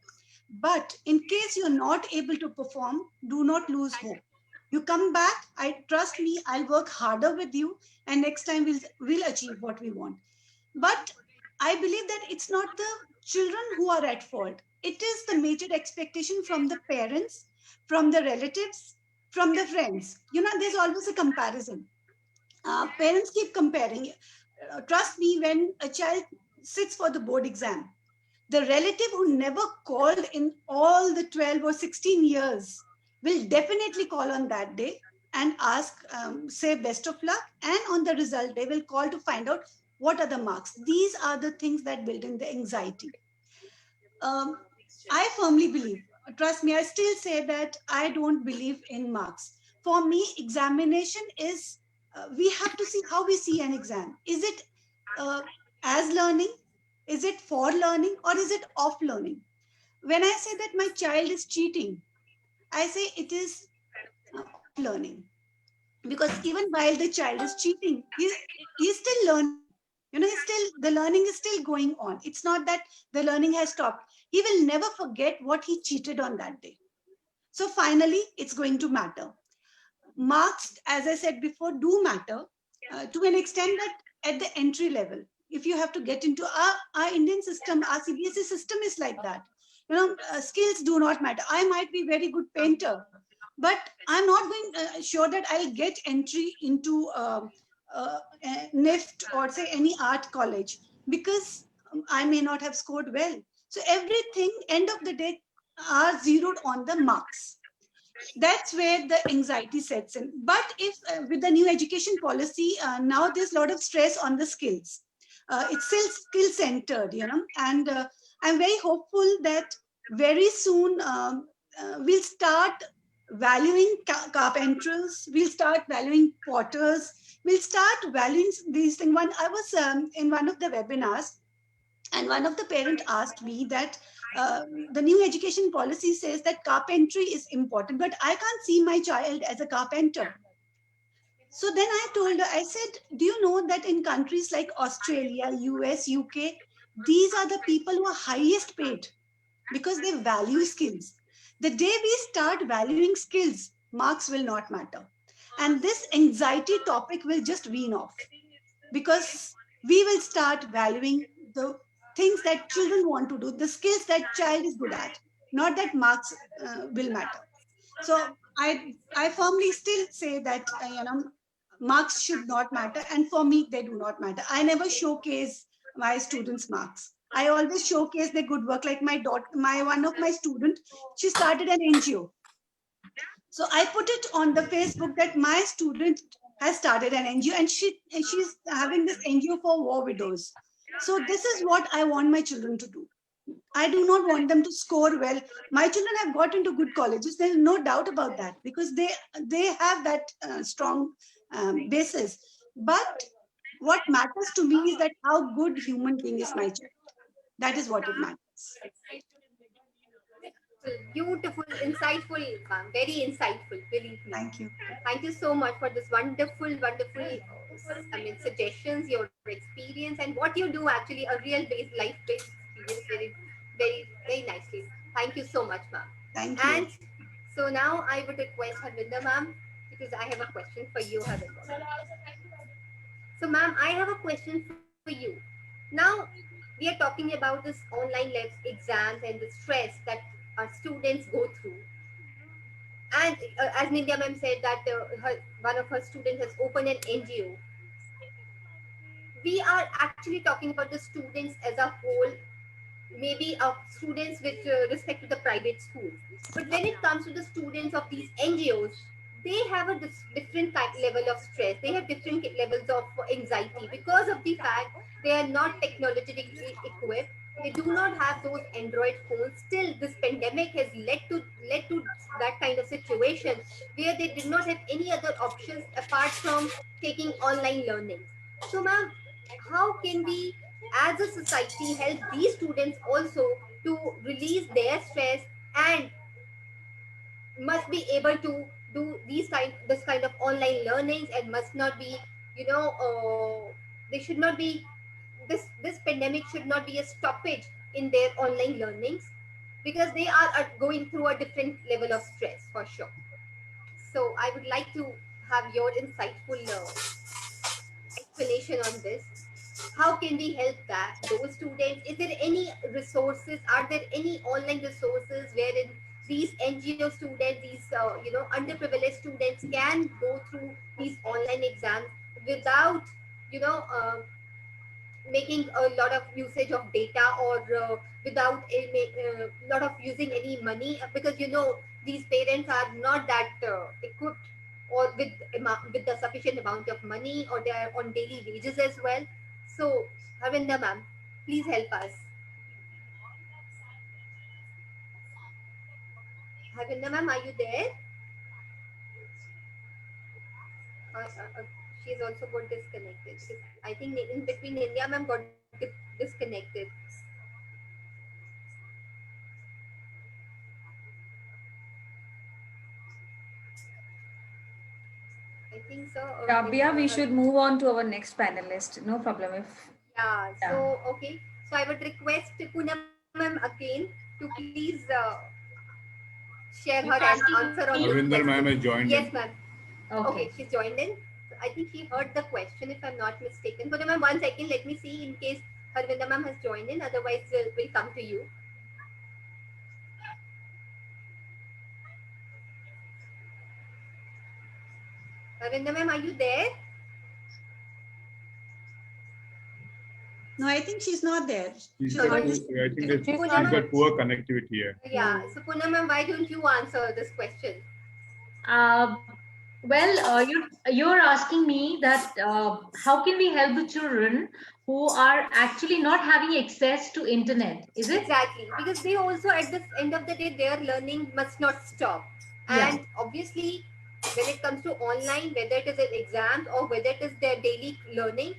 But in case you're not able to perform, do not lose hope. You come back, I trust me, I'll work harder with you, and next time we'll achieve what we want. But I believe that it's not the children who are at fault. It is the major expectation from the parents, from the relatives, from the friends. There's always a comparison. Parents keep comparing. Trust me, when a child sits for the board exam, The relative who never called in all the 12 or 16 years will definitely call on that day and ask, say best of luck. And on the result, they will call to find out what are the marks. These are the things that build in the anxiety. I firmly believe, trust me, I still say that I don't believe in marks. For me, examination is, we have to see how we see an exam. Is it as learning? Is it for learning, or is it off learning? When I say that my child is cheating, I say it is off learning. Because even while the child is cheating, he's still learning. He's still, the learning is still going on. It's not that the learning has stopped. He will never forget what he cheated on that day. So finally, it's going to matter. Marks, as I said before, do matter to an extent that at the entry level, if you have to get into our Indian system, our CBSE system is like that. Skills do not matter. I might be very good painter, but I'm not going sure that I'll get entry into NIFT or say any art college, because I may not have scored well. So everything, end of the day, are zeroed on the marks. That's where the anxiety sets in. But if with the new education policy, now there's a lot of stress on the skills. It's still skill centered, and I'm very hopeful that very soon we'll start valuing carpenters, we'll start valuing potters, we'll start valuing these things. I was in one of the webinars, and one of the parents asked me that the new education policy says that carpentry is important, but I can't see my child as a carpenter. So then I told her, I said, do you know that in countries like Australia, US, UK, these are the people who are highest paid because they value skills. The day we start valuing skills, marks will not matter. And this anxiety topic will just wean off, because we will start valuing the things that children want to do, the skills that child is good at, not that marks will matter. So I firmly still say that marks should not matter, and for me they do not matter. I never showcase my students' marks. I always showcase their good work. Like my daughter, one of my student, she started an NGO. So I put it on the Facebook that my student has started an NGO, and she's having this NGO for war widows. So this is what I want my children to do. I do not want them to score well. My children have got into good colleges. There's no doubt about that, because they have that strong basis. But what matters to me is that how good human being is my child. That is what it matters. Beautiful, insightful, ma'am. Very insightful, believe me. Thank you. Thank you so much for this wonderful, suggestions, your experience, and what you do actually, a real based, life-based experience, very, very, very nicely. Thank you so much, ma'am. Thank you. And so now I would request Harvinder, ma'am, because I have a question for you, Harvinder. So, ma'am, I have a question for you. Now, we are talking about this online exams and the stress that our students go through. And as Nindya ma'am said that one of her students has opened an NGO. We are actually talking about the students as a whole, maybe of students with respect to the private schools. But when it comes to the students of these NGOs, they have a different level of stress. They have different levels of anxiety because of the fact they are not technologically equipped. They do not have those Android phones. Still, this pandemic has led to that kind of situation where they did not have any other options apart from taking online learning. So, ma'am, how can we, as a society, help these students also to release their stress and must be able to do this kind of online learnings, and must not be, they should not be, this pandemic should not be a stoppage in their online learnings, because they are going through a different level of stress for sure. So I would like to have your insightful explanation on this. How can we help those students? Is there any resources? Are there any online resources wherein these NGO students, these underprivileged students can go through these online exams without making a lot of usage of data, or without a lot of using any money, because these parents are not that equipped, or with the sufficient amount of money, or they are on daily wages as well. So, Harvinder ma'am, please help us. Harvinder ma'am, are you there? Uh, she's also got disconnected. I think in between India ma'am got disconnected. I think so. Rabia, we should move on to our next panelist. No problem if. Yeah. Yeah. So okay. So I would request Poonam ma'am again to please share her answer on this Harvinder question. ma'am has joined Yes, in. ma'am. Okay, she's joined in. So I think she heard the question, if I'm not mistaken. Poonam ma'am, 1 second. Let me see in case Harvinder ma'am has joined in. Otherwise, we'll come to you. Harvinder ma'am, are you there? No, I think she's not there. She's No, got, no, I think that she's Poonam got poor connectivity here. Yeah. So Poonam ma'am, why don't you answer this question? Well, you're asking me that how can we help the children who are actually not having access to internet? Is it? Exactly, because they also at the end of the day, their learning must not stop. Yeah. And obviously, when it comes to online, whether it is an exam or whether it is their daily learning,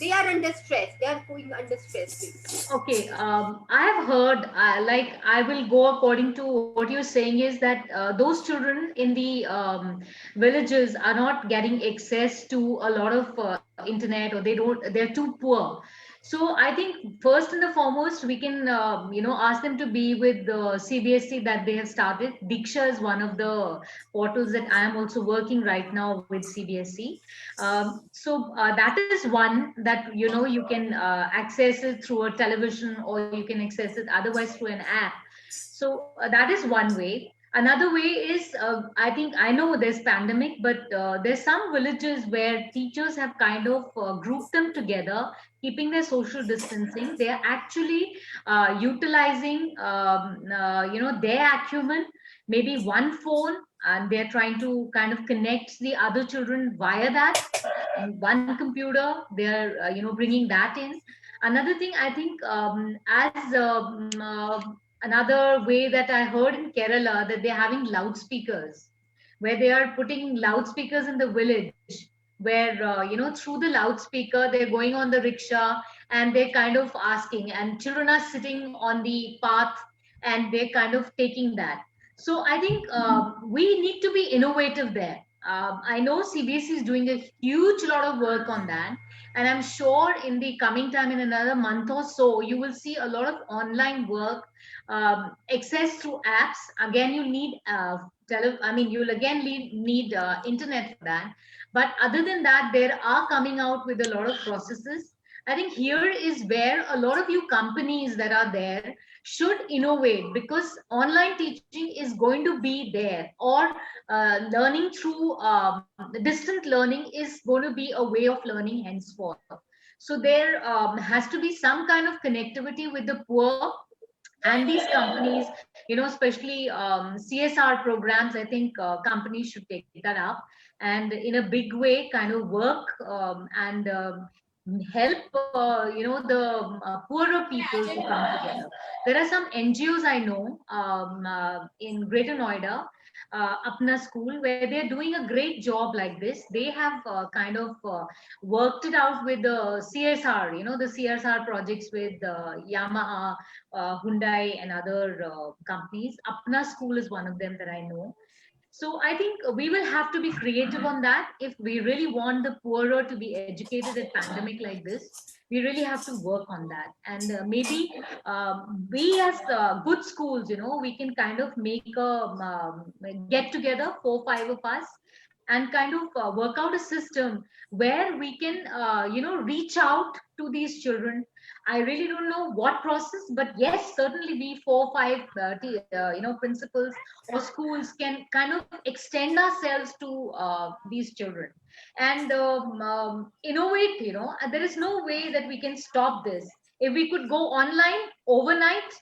they are under stress. They are going under stress. Okay, I have heard, like, I will go according to what you're saying is that those children in the villages are not getting access to a lot of internet, or they're too poor. So I think first and the foremost, we can, ask them to be with the CBSE that they have started. Diksha is one of the portals that I am also working right now with CBSE. So that is one that you can access it through a television, or you can access it otherwise through an app. So that is one way. Another way is, I think, I know there's pandemic, but there's some villages where teachers have kind of grouped them together, keeping their social distancing. They are actually utilizing their acumen, maybe one phone, and they're trying to kind of connect the other children via that one computer. They're bringing that in. Another thing, I think, as another way that I heard in Kerala, that they're having loudspeakers, where they are putting loudspeakers in the village, where through the loudspeaker they're going on the rickshaw, and they're kind of asking, and children are sitting on the path, and they're kind of taking that. So I think we need to be innovative there. I know CBSE is doing a huge lot of work on that, and I'm sure in the coming time, in another month or so, you will see a lot of online work, access through apps. Again, you need you'll again need internet for that. But other than that, there are coming out with a lot of processes. I think here is where a lot of you companies that are there should innovate, because online teaching is going to be there, or learning through distant learning is going to be a way of learning henceforth. So there has to be some kind of connectivity with the poor and these companies, especially CSR programs. I think companies should take that up, and in a big way kind of work and help the poorer people to come together. There are some NGOs I know in Greater Noida, Apna School, where they're doing a great job like this. They have kind of worked it out with the CSR, the CSR projects with Yamaha, Hyundai, and other companies. Apna School is one of them that I know. So I think we will have to be creative on that if we really want the poorer to be educated at pandemic like this. We really have to work on that, and maybe we as good schools, we can kind of make a get together, 4 5 of us, and kind of work out a system where we can reach out to these children. I really don't know what process, but yes, certainly we 4, 5, principals or schools can kind of extend ourselves to these children and innovate. There is no way that we can stop this. If we could go online overnight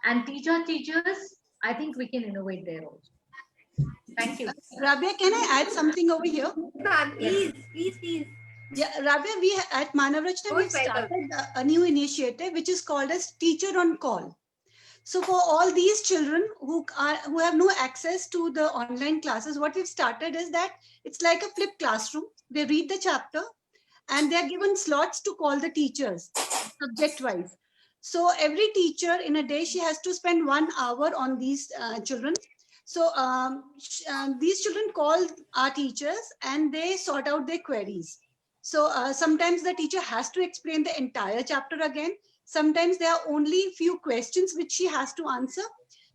and teach our teachers, I think we can innovate there also. Thank you. Rabia, can I add something over here? Ma'am, please, please, please. Yeah, Rabia, we at Manavrachna, we've Most welcome. started a new initiative which is called as Teacher on Call. So for all these children who have no access to the online classes, what we've started is that it's like a flipped classroom. They read the chapter and they're given slots to call the teachers subject wise. So every teacher in a day, she has to spend 1 hour on these children. So these children call our teachers and they sort out their queries. So sometimes the teacher has to explain the entire chapter again. Sometimes there are only few questions which she has to answer.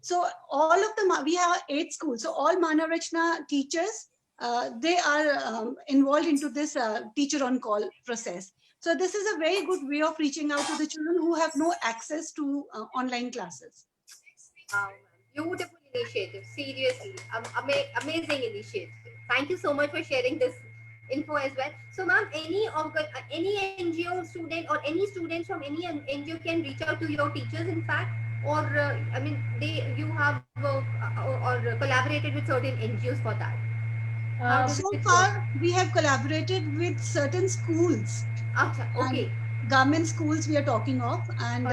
So all of them, we have 8 schools. So all Manavrachna teachers, they are involved into this teacher on call process. So this is a very good way of reaching out to the children who have no access to online classes. Beautiful initiative, seriously. Amazing initiative. Thank you so much for sharing this info as well. So ma'am, any NGO student or any student from any NGO can reach out to your teachers, in fact, or you have or collaborated with certain NGOs for that? So far, we have collaborated with certain schools. Okay. Government schools we are talking of, and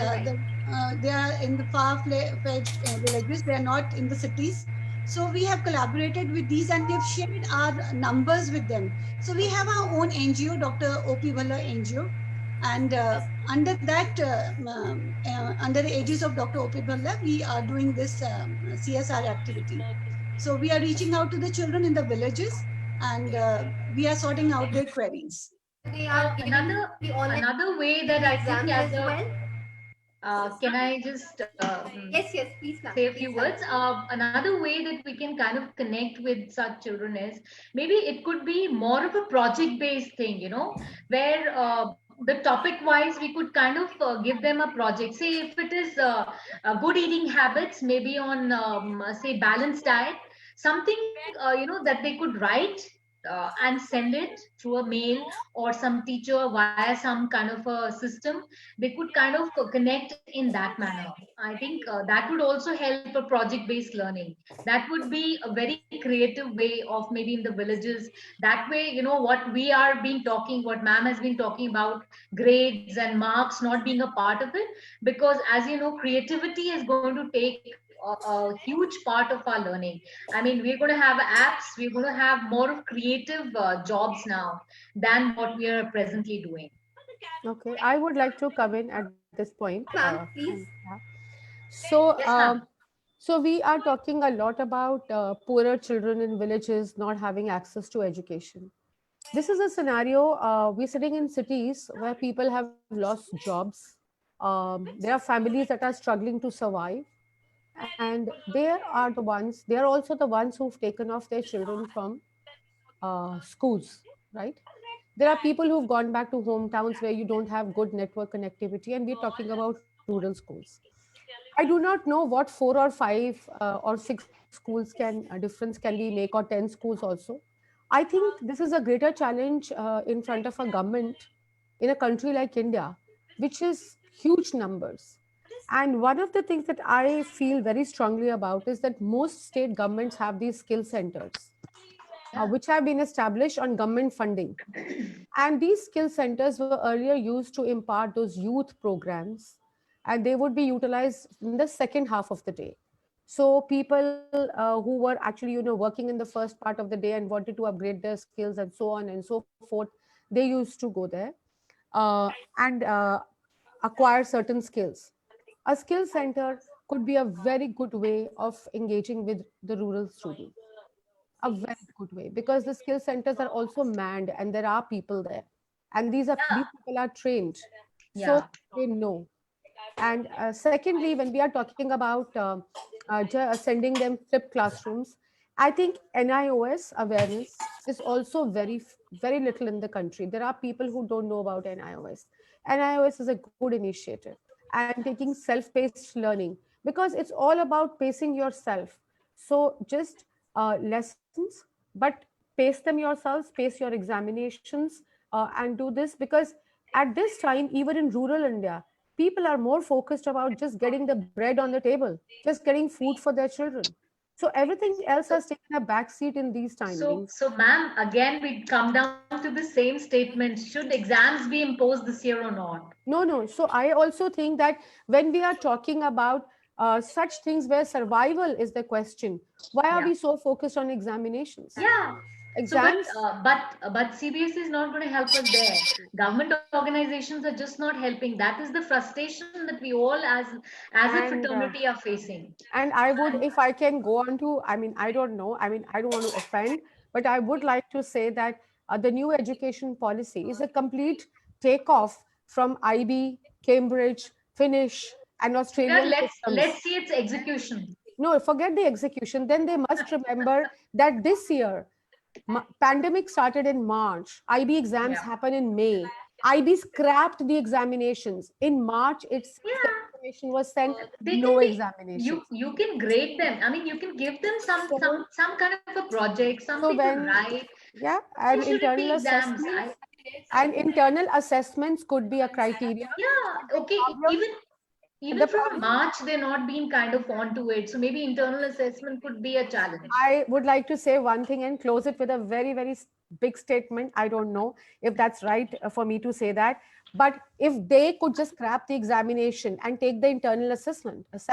they are in the far-fetched villages. They are not in the cities. So we have collaborated with these and we have shared our numbers with them. So we have our own NGO, Dr. O.P. Bhalla NGO. And under that, under the aegis of Dr. O.P. Bhalla, we are doing this CSR activity. So we are reaching out to the children in the villages and we are sorting out their queries. They are another way that I think as as well. Can I just yes, please, say a few words? Another way that we can kind of connect with such children is maybe it could be more of a project-based thing, where the topic-wise we could kind of give them a project. Say if it is good eating habits, maybe on say balanced diet, something that they could write and send it through a mail or some teacher via some kind of a system. They could kind of connect in that manner. I think that would also help a project based learning. That would be a very creative way of maybe in the villages. That way, what we are being talking, what ma'am has been talking about, grades and marks not being a part of it, because as you know, creativity is going to take a huge part of our learning. I mean, we're going to have apps, we're going to have more of creative jobs now than what we are presently doing. Okay, I would like to come in at this point. Please. So, so we are talking a lot about poorer children in villages not having access to education. This is a scenario, we're sitting in cities where people have lost jobs. There are families that are struggling to survive, and they are also the ones who've taken off their children from schools, right? There are people who've gone back to hometowns where you don't have good network connectivity, and we're talking about rural schools. I do not know what 4 or 5 or 6 schools difference can we make, or 10 schools also. I think this is a greater challenge in front of a government in a country like India, which is huge numbers. And one of the things that I feel very strongly about is that most state governments have these skill centers, which have been established on government funding. And these skill centers were earlier used to impart those youth programs, and they would be utilized in the second half of the day. So people who were actually, working in the first part of the day and wanted to upgrade their skills and so on and so forth, they used to go there and acquire certain skills. A skill center could be a very good way of engaging with the rural student, a very good way, because the skill centers are also manned and there are people there, and these people are trained, so they know. And secondly, when we are talking about sending them flipped classrooms, I think NIOS awareness is also very little in the country. There are people who don't know about NIOS. NIOS is a good initiative, and taking self-paced learning, because it's all about pacing yourself. So just lessons, but pace them yourselves, pace your examinations, and do this, because at this time, even in rural India, people are more focused about just getting the bread on the table, just getting food for their children. So everything else has taken a backseat in these timings. So, ma'am, again, we come down to the same statement. Should exams be imposed this year or not? No, no. So I also think that when we are talking about such things where survival is the question, why are Yeah. we so focused on examinations? Yeah. So, Exams, but CBSE is not going to help us there. Government organizations are just not helping. That is the frustration that we all, as a and fraternity, are facing. I would, if I can go on to, I mean, I don't know, I mean, I don't want to offend, but I would like to say that the new education policy is a complete takeoff from IB, Cambridge, Finnish, and Now Australian systems. let's see its execution. No, forget the execution. Then they must remember that this year, pandemic started in March. IB exams Yeah. happen in May. IB scrapped the examinations. In March, its Yeah. information was sent, They no can be, examinations. you can grade them. I mean, you can give them So, some kind of a project, so something to when, write. yeah, Why and should it internal be exams? assessments, and internal assessments could be a criteria. Yeah, okay. Problem, Even the from problem, March, they're not being kind of onto it. So maybe internal assessment could be a challenge. I would like to say one thing and close it with a very, very big statement. I don't know if that's right for me to say that. But if they could just scrap the examination and take the internal assessment as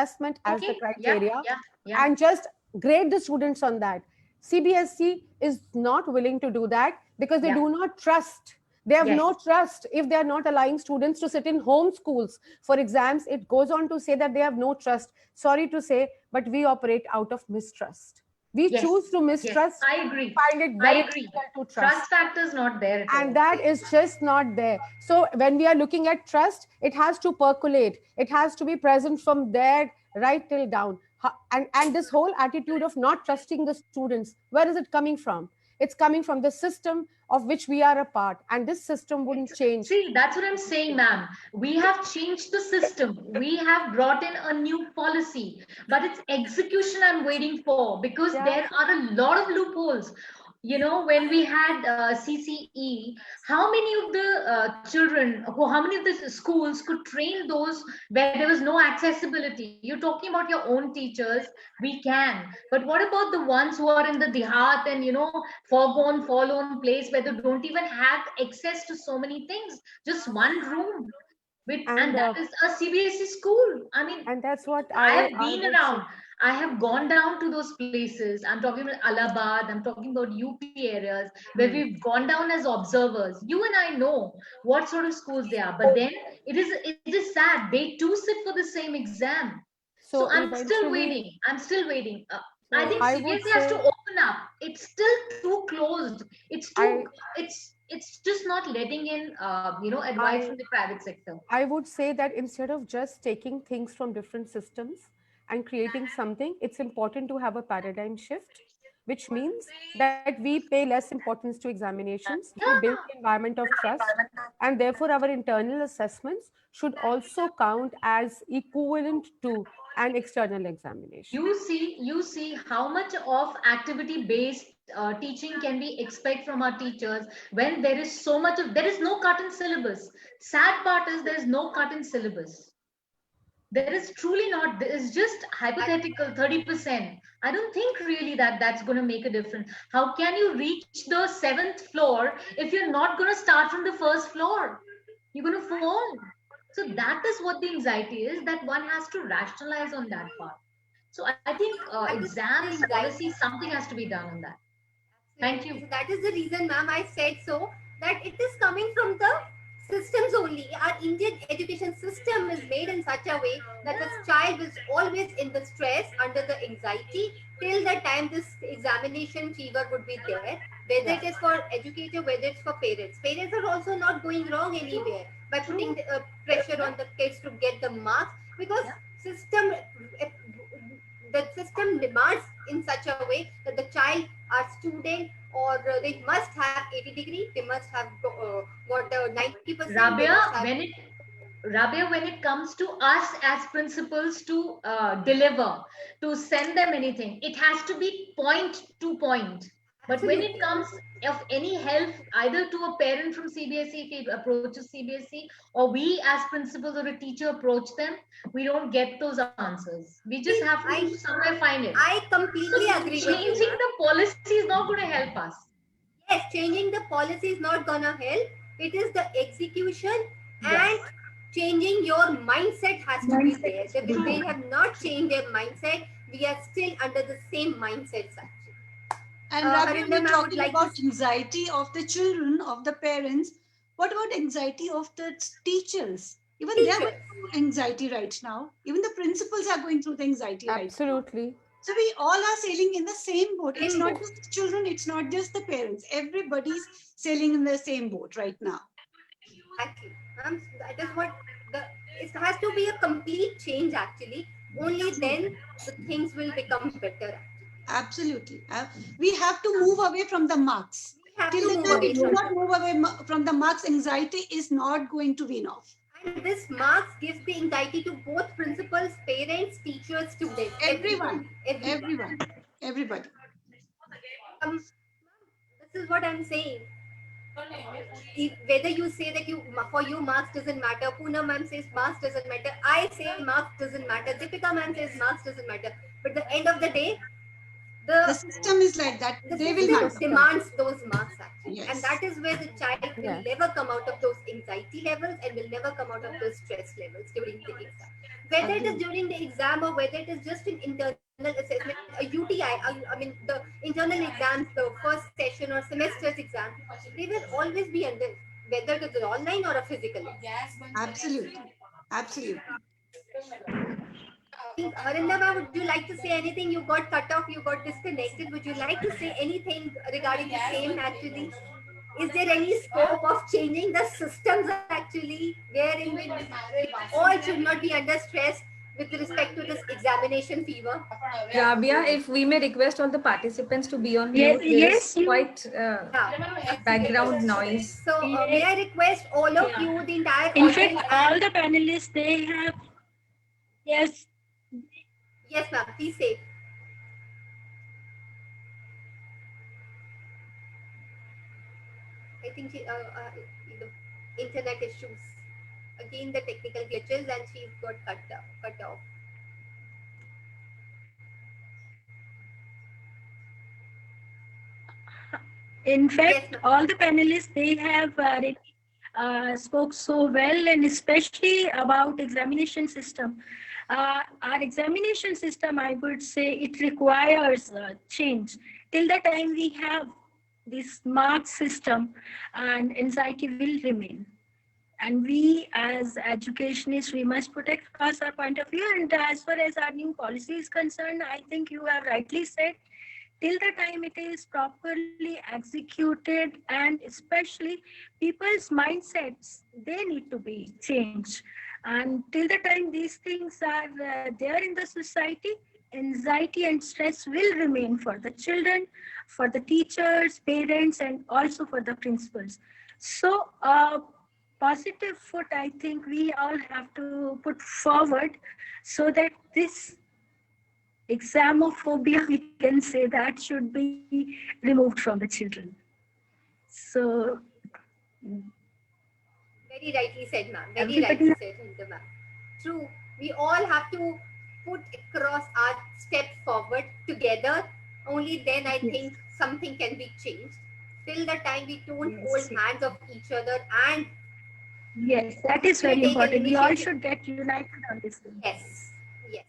the Okay. Yeah. criteria, Yeah. and just grade the students on that. CBSE is not willing to do that because they Yeah. do not trust. They have Yes. no trust. If they are not allowing students to sit in home schools for exams, it goes on to say that they have no trust. Sorry to say, but we operate out of mistrust. We Yes. choose to Yes. mistrust, I agree. find it I very agree. difficult to Trust trust. factor is not there at all. And that is just not there. So when we are looking at trust, it has to percolate. It has to be present from there right till down. And this whole attitude of not trusting the students, where is it coming from? It's coming from the system of which we are a part. And this system wouldn't change. See, that's what I'm saying, ma'am. We have changed the system. We have brought in a new policy, but it's execution I'm waiting for, because Yeah. there are a lot of loopholes. You know, when we had CCE, how many of the how many of the schools could train those where there was no accessibility? You're talking about your own teachers, we can. But what about the ones who are in the Dihat and, forgone, forlorn place where they don't even have access to so many things? Just one room. And that is a CBSE school. I mean, and that's what I have been would say. around. I have gone down to those places. I'm talking about Allahabad, I'm talking about UP areas where we've gone down as observers. You and I know what sort of schools they are. But then it is sad. They too sit for the same exam. So I'm still waiting. I'm still waiting. I think CBSE has to open up. It's still too closed. It's just not letting in advice from the private sector. I would say that instead of just taking things from different systems and creating something, it's important to have a paradigm shift, which means that we pay less importance to examinations, we build the environment of trust, and therefore our internal assessments should also count as equivalent to an external examination. You see how much of activity based teaching can we expect from our teachers when there is no cut in syllabus. Sad part is there is no cut in syllabus. There is truly not. There is just hypothetical 30%. I don't think really that that's going to make a difference. How can you reach the 7th floor if you're not going to start from the first floor? You're going to fall. So that is what the anxiety is, that one has to rationalize on that part. So I think exams, policy, something has to be done on that. Thank you. So that is the reason, ma'am, I said so, that it is coming from the systems only. Our Indian education system is made in such a way that the child is always in the stress, under the anxiety, till the time this examination fever would be there, whether it is for educator, whether it's for parents. Parents are also not going wrong anywhere by putting the, pressure on the kids to get the marks, because the system demands in such a way that the child, our student, or they must have 80 degree, they must have got 90%. Rabia, when it comes to us as principals to deliver, to send them anything, it has to be point to point. But when it comes of any help, either to a parent from CBSE, if he approaches CBSE, or we as principals or a teacher approach them, we don't get those answers. We just have to somewhere find it. I completely agree with you. Changing the policy is not going to help us. Yes, changing the policy is not gonna help. It is the execution and changing your mindset has to be there. If they have not changed their mindset, we are still under the same mindsets actually. And Rabia, we're talking about anxiety of the children, of the parents. What about anxiety of the teachers? Even they are going through anxiety right now. Even the principals are going through the anxiety right now. Absolutely. So we all are sailing in the same boat. It's not just the children, it's not just the parents. Everybody's sailing in the same boat right now. Exactly. That is what it has to be a complete change actually. Only then the things will become better. Absolutely. We have to move away from the marks. Till the time we do not move away from the marks, anxiety is not going to win off. And this marks gives the anxiety to both principals, parents, teachers, students. Everybody. Everybody. This is what I'm saying. Whether you say that for you marks doesn't matter, Poonam ma'am says marks doesn't matter, I say marks doesn't matter, Deepika ma'am says marks doesn't matter. But at the end of the day, the system is like that. They will demands those marks actually. Yes. And that is where the child will never come out of those anxiety levels and will never come out of those stress levels during the exam. Whether it is during the exam or whether it is just an internal assessment, a UTI, I mean the internal exams, the first session or semester's exam, they will always be under, whether it is online or a physical. Absolutely. Absolutely. Arindama, would you like to say anything? You got cut off, you got disconnected. Would you like to say anything regarding the same actually? Is there any scope of changing the systems actually, wherein all should not be under stress with respect to this examination fever? Rabia, if we may request all the participants to be on mute, there's quite background noise. So may I request all of you, the entire In fact, all the panelists, they have, yes. Yes, ma'am, please say. I think the internet issues. Again, the technical glitches and she's got cut off. In fact, all the panelists, they have spoke so well, and especially about examination system. Our examination system, I would say, it requires change. Till the time we have this mark system, and anxiety will remain. And we as educationists, we must protect our point of view. And as far as our new policy is concerned, I think you have rightly said, till the time it is properly executed, and especially people's mindsets, they need to be changed. And till the time these things are there in the society, anxiety and stress will remain for the children, for the teachers, parents, and also for the principals. So positive foot, I think we all have to put forward so that this examophobia, we can say, that should be removed from the children. So very rightly said, ma'am. Very rightly said, ma'am. True. We all have to put across our step forward together. Only then I think something can be changed. Till the time we don't hold hands of each other and yes, that is very important. We all should get united on this thing. Yes, yes,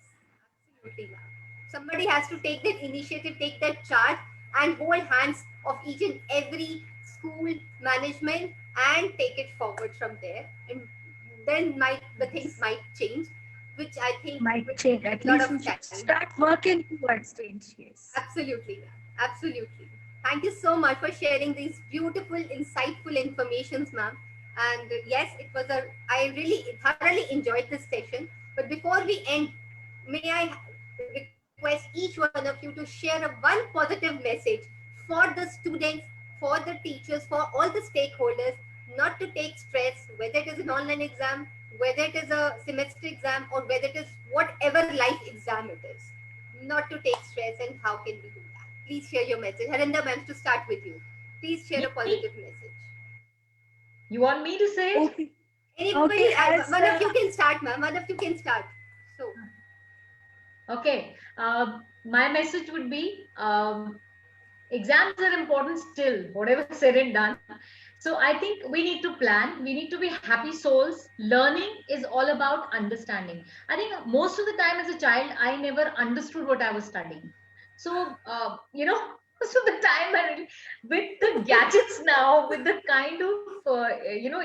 absolutely, ma'am. Somebody has to take that initiative, take that charge, and hold hands of each and every school management and take it forward from there. And then the things might change, which I think might change. At least we should start working towards change. Yes, absolutely, ma'am. Absolutely. Thank you so much for sharing these beautiful, insightful informations, ma'am. And yes, I really thoroughly enjoyed this session. But before we end, may I request each one of you to share one positive message for the students, for the teachers, for all the stakeholders, not to take stress, whether it is an online exam, whether it is a semester exam, or whether it is whatever life exam it is. Not to take stress, and how can we do that? Please share your message. Harinda ma'am, to start with you. Please share a Me? positive message. You want me to say it? Okay. Anybody, Okay, as, one of you can start, ma'am. One of you can start. So, Okay. My message would be exams are important still, whatever said and done. So I think we need to plan. We need to be happy souls. Learning is all about understanding. I think most of the time as a child, I never understood what I was studying. So, most of the time, with the gadgets now, with the kind of,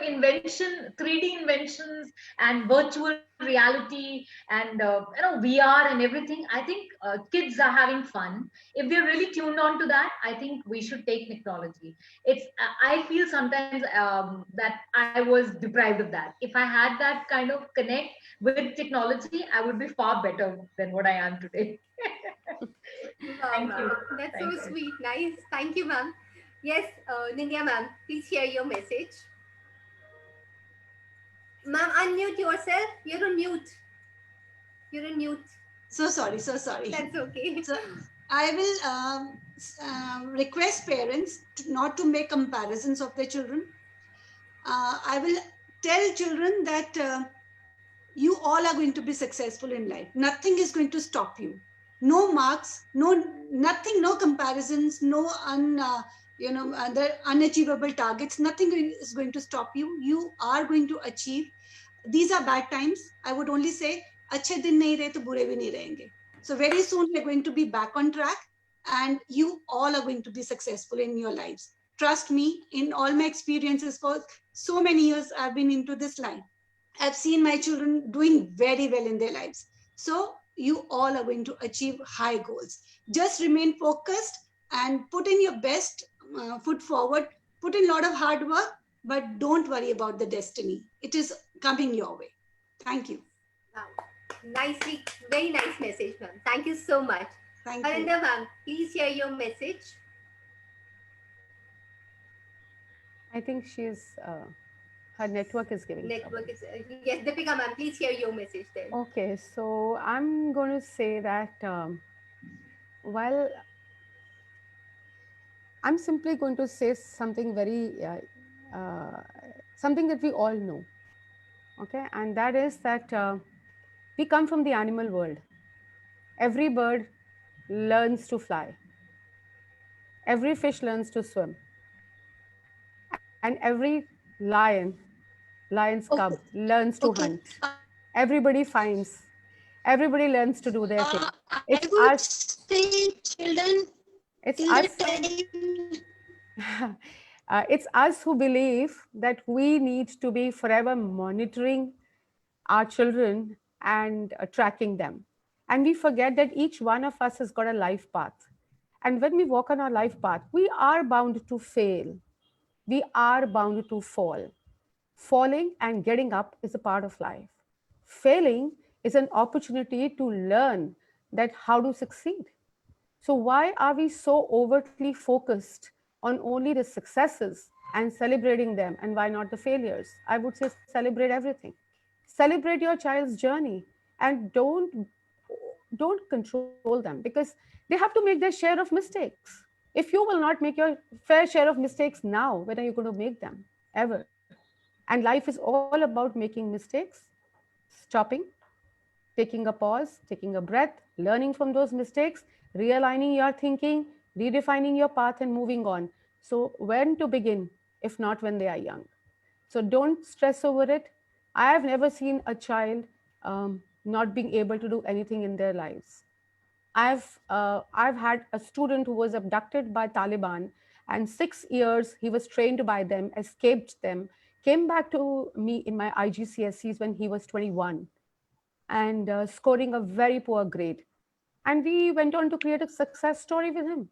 invention, 3D inventions and virtual reality and, VR and everything, I think kids are having fun. If they're really tuned on to that, I think we should take technology. I feel sometimes that I was deprived of that. If I had that kind of connect with technology, I would be far better than what I am today. wow, Thank you. ma'am. That's so Thank you. sweet. Nice. Thank you, ma'am. Yes, Nindya ma'am, please share your message. Ma'am, unmute yourself. You're on mute. You're on mute. So sorry, so sorry. That's okay. So I will request parents not to make comparisons of their children. I will tell children that you all are going to be successful in life. Nothing is going to stop you. No marks, nothing, no comparisons, no the unachievable targets. Nothing is going to stop you. You are going to achieve. These are bad times. I would only say, अच्छे दिन नहीं रहे तो बुरे भी नहीं रहेंगे. So very soon we're going to be back on track, and you all are going to be successful in your lives. Trust me, in all my experiences for so many years I've been into this line, I've seen my children doing very well in their lives. So you all are going to achieve high goals. Just remain focused and put in your best foot forward, put in a lot of hard work, but don't worry about the destiny. It is coming your way. Thank you. Wow. Nicely, very nice message, ma'am. Thank you so much. Thank you. Harinda ma'am, please share your message. I think her network is giving trouble. Network is, yes, Deepika ma'am, please share your message then. Okay, so I'm going to say that while I'm simply going to say something something that we all know, okay, and that is that we come from the animal world. Every bird learns to fly. Every fish learns to swim. And every lion's cub learns to hunt. Everybody learns to do their thing. It's I would us. say children. It's us. It's us who believe that we need to be forever monitoring our children and tracking them. And we forget that each one of us has got a life path. And when we walk on our life path, we are bound to fail. We are bound to fall. Falling and getting up is a part of life. Failing is an opportunity to learn that how to succeed. So why are we so overtly focused on only the successes and celebrating them, and why not the failures? I would say celebrate everything. Celebrate your child's journey, and don't control them, because they have to make their share of mistakes. If you will not make your fair share of mistakes now, when are you going to make them? Ever? And life is all about making mistakes, stopping, taking a pause, taking a breath, learning from those mistakes, realigning your thinking, redefining your path, and moving on. So when to begin, if not when they are young? So don't stress over it. I have never seen a child not being able to do anything in their lives. I've had a student who was abducted by Taliban, and 6 years he was trained by them, escaped them, came back to me in my IGCSEs when he was 21, and scoring a very poor grade. And we went on to create a success story with him.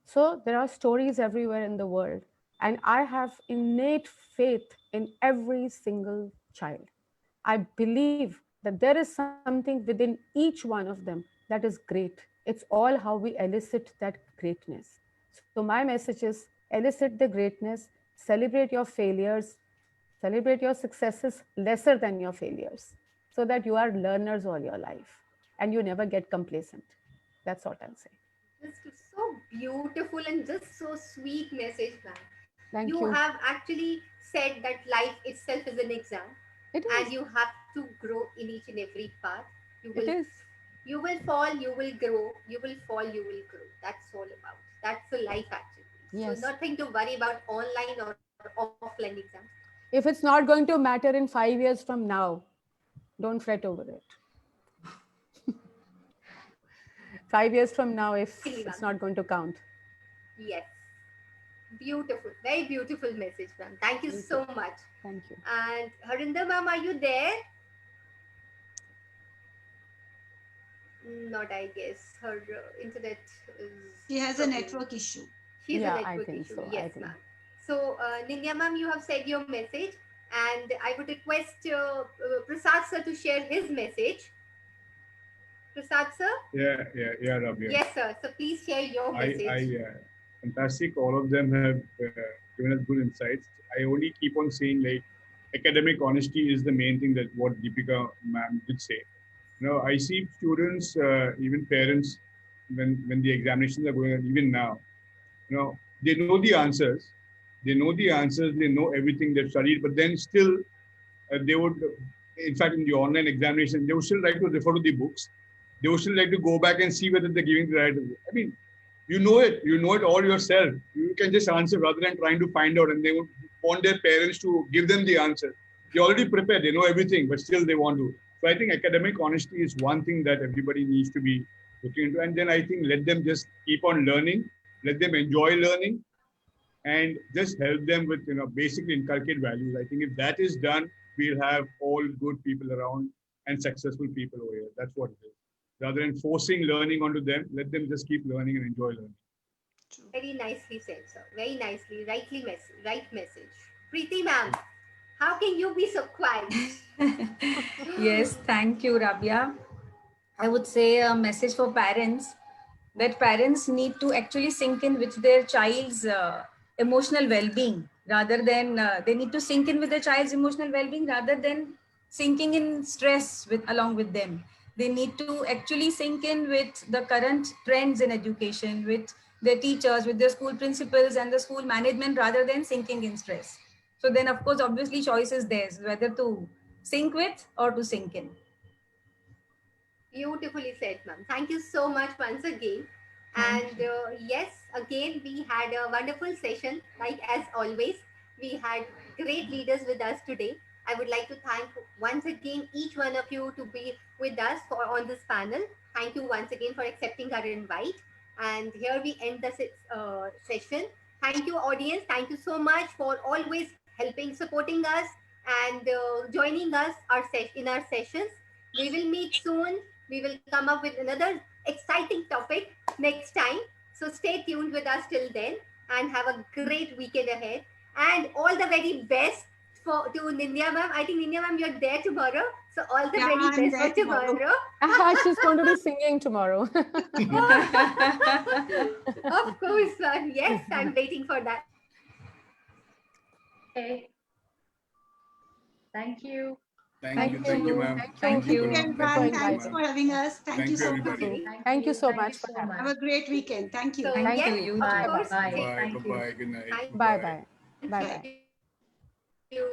So there are stories everywhere in the world, and I have innate faith in every single child. I believe that there is something within each one of them that is great. It's all how we elicit that greatness. So my message is elicit the greatness, celebrate your failures, celebrate your successes lesser than your failures, so that you are learners all your life and you never get complacent. That's what I'll say. Just so beautiful and just so sweet message, ma'am. Thank You you. have actually said that life itself is an exam, It and is. you have to grow in each and every path. You It will, is. you will fall, you will grow. You will fall, you will grow. That's all about. That's the life actually. So Yes. nothing to worry about online or offline exams. If it's not going to matter in 5 years from now, don't fret over it. 5 years from now, if Really, it's ma'am. not going to count. Yes. Beautiful. Very beautiful message, ma'am. Thank you Thank so much. Thank you. And Harinder, ma'am, are you there? Not, I guess. Her internet is. She has a struggling. network issue. She's Yeah, a I network think issue. so. I Yes, think. ma'am. So, Nindya, ma'am, you have said your message, and I would request Prasad sir to share his message. Prasad sir? Yeah, Rabia. Yes, sir. So please share your message. Fantastic. All of them have given us good insights. I only keep on saying like academic honesty is the main thing, that what Deepika ma'am did say. I see students, even parents, when the examinations are going on, even now, they know the answers. They know the answers. They know everything they've studied, but then still they would, in fact, in the online examination, they would still like to refer to the books. They would still like to go back and see whether they're giving the right. I mean, you know it all yourself. You can just answer rather than trying to find out, and they would want their parents to give them the answer. They're already prepared, they know everything, but still they want to. So I think academic honesty is one thing that everybody needs to be looking into. And then I think let them just keep on learning, let them enjoy learning, and just help them with, basically inculcate values. I think if that is done, we'll have all good people around and successful people over here. That's what it is. Rather than forcing learning onto them, let them just keep learning and enjoy learning. Very nicely said, sir. Very nicely. Right message. Preeti ma'am, how can you be so quiet? Yes, thank you, Rabia. I would say a message for parents, that parents need to actually sink in with their child's emotional well-being, rather than they need to sink in with their child's emotional well-being rather than sinking in stress with along with them. They need to actually sink in with the current trends in education, with their teachers, with their school principals and the school management, rather than sinking in stress. So then, of course, obviously choice is theirs, whether to sink with or to sink in. Beautifully said, ma'am. Thank you so much once again. Thank And yes, again, we had a wonderful session. Like as always, we had great leaders with us today. I would like to thank once again each one of you to be with us on this panel. Thank you once again for accepting our invite. And here we end the session. Thank you, audience. Thank you so much for always helping, supporting us, and joining us in our sessions. We will meet soon. We will come up with another exciting topic next time. So stay tuned with us till then, and have a great weekend ahead. And all the very best to Nindya ma'am. I think Nindya ma'am, you're there tomorrow. So all the Yeah, very I'm best there for tomorrow. She's going to be singing tomorrow. Of course, ma'am. Yes, I'm waiting for that. Okay. Thank you. Thank you, ma'am. Thank you. Everyone, thanks for having us. Thank you so much. everybody. Thank you so Thank much you for so having much. Have a great weekend. Thank you. So Thank yes, you. You of too. Bye. course. Bye. Thank Bye. Good night. Bye bye. Bye bye. you.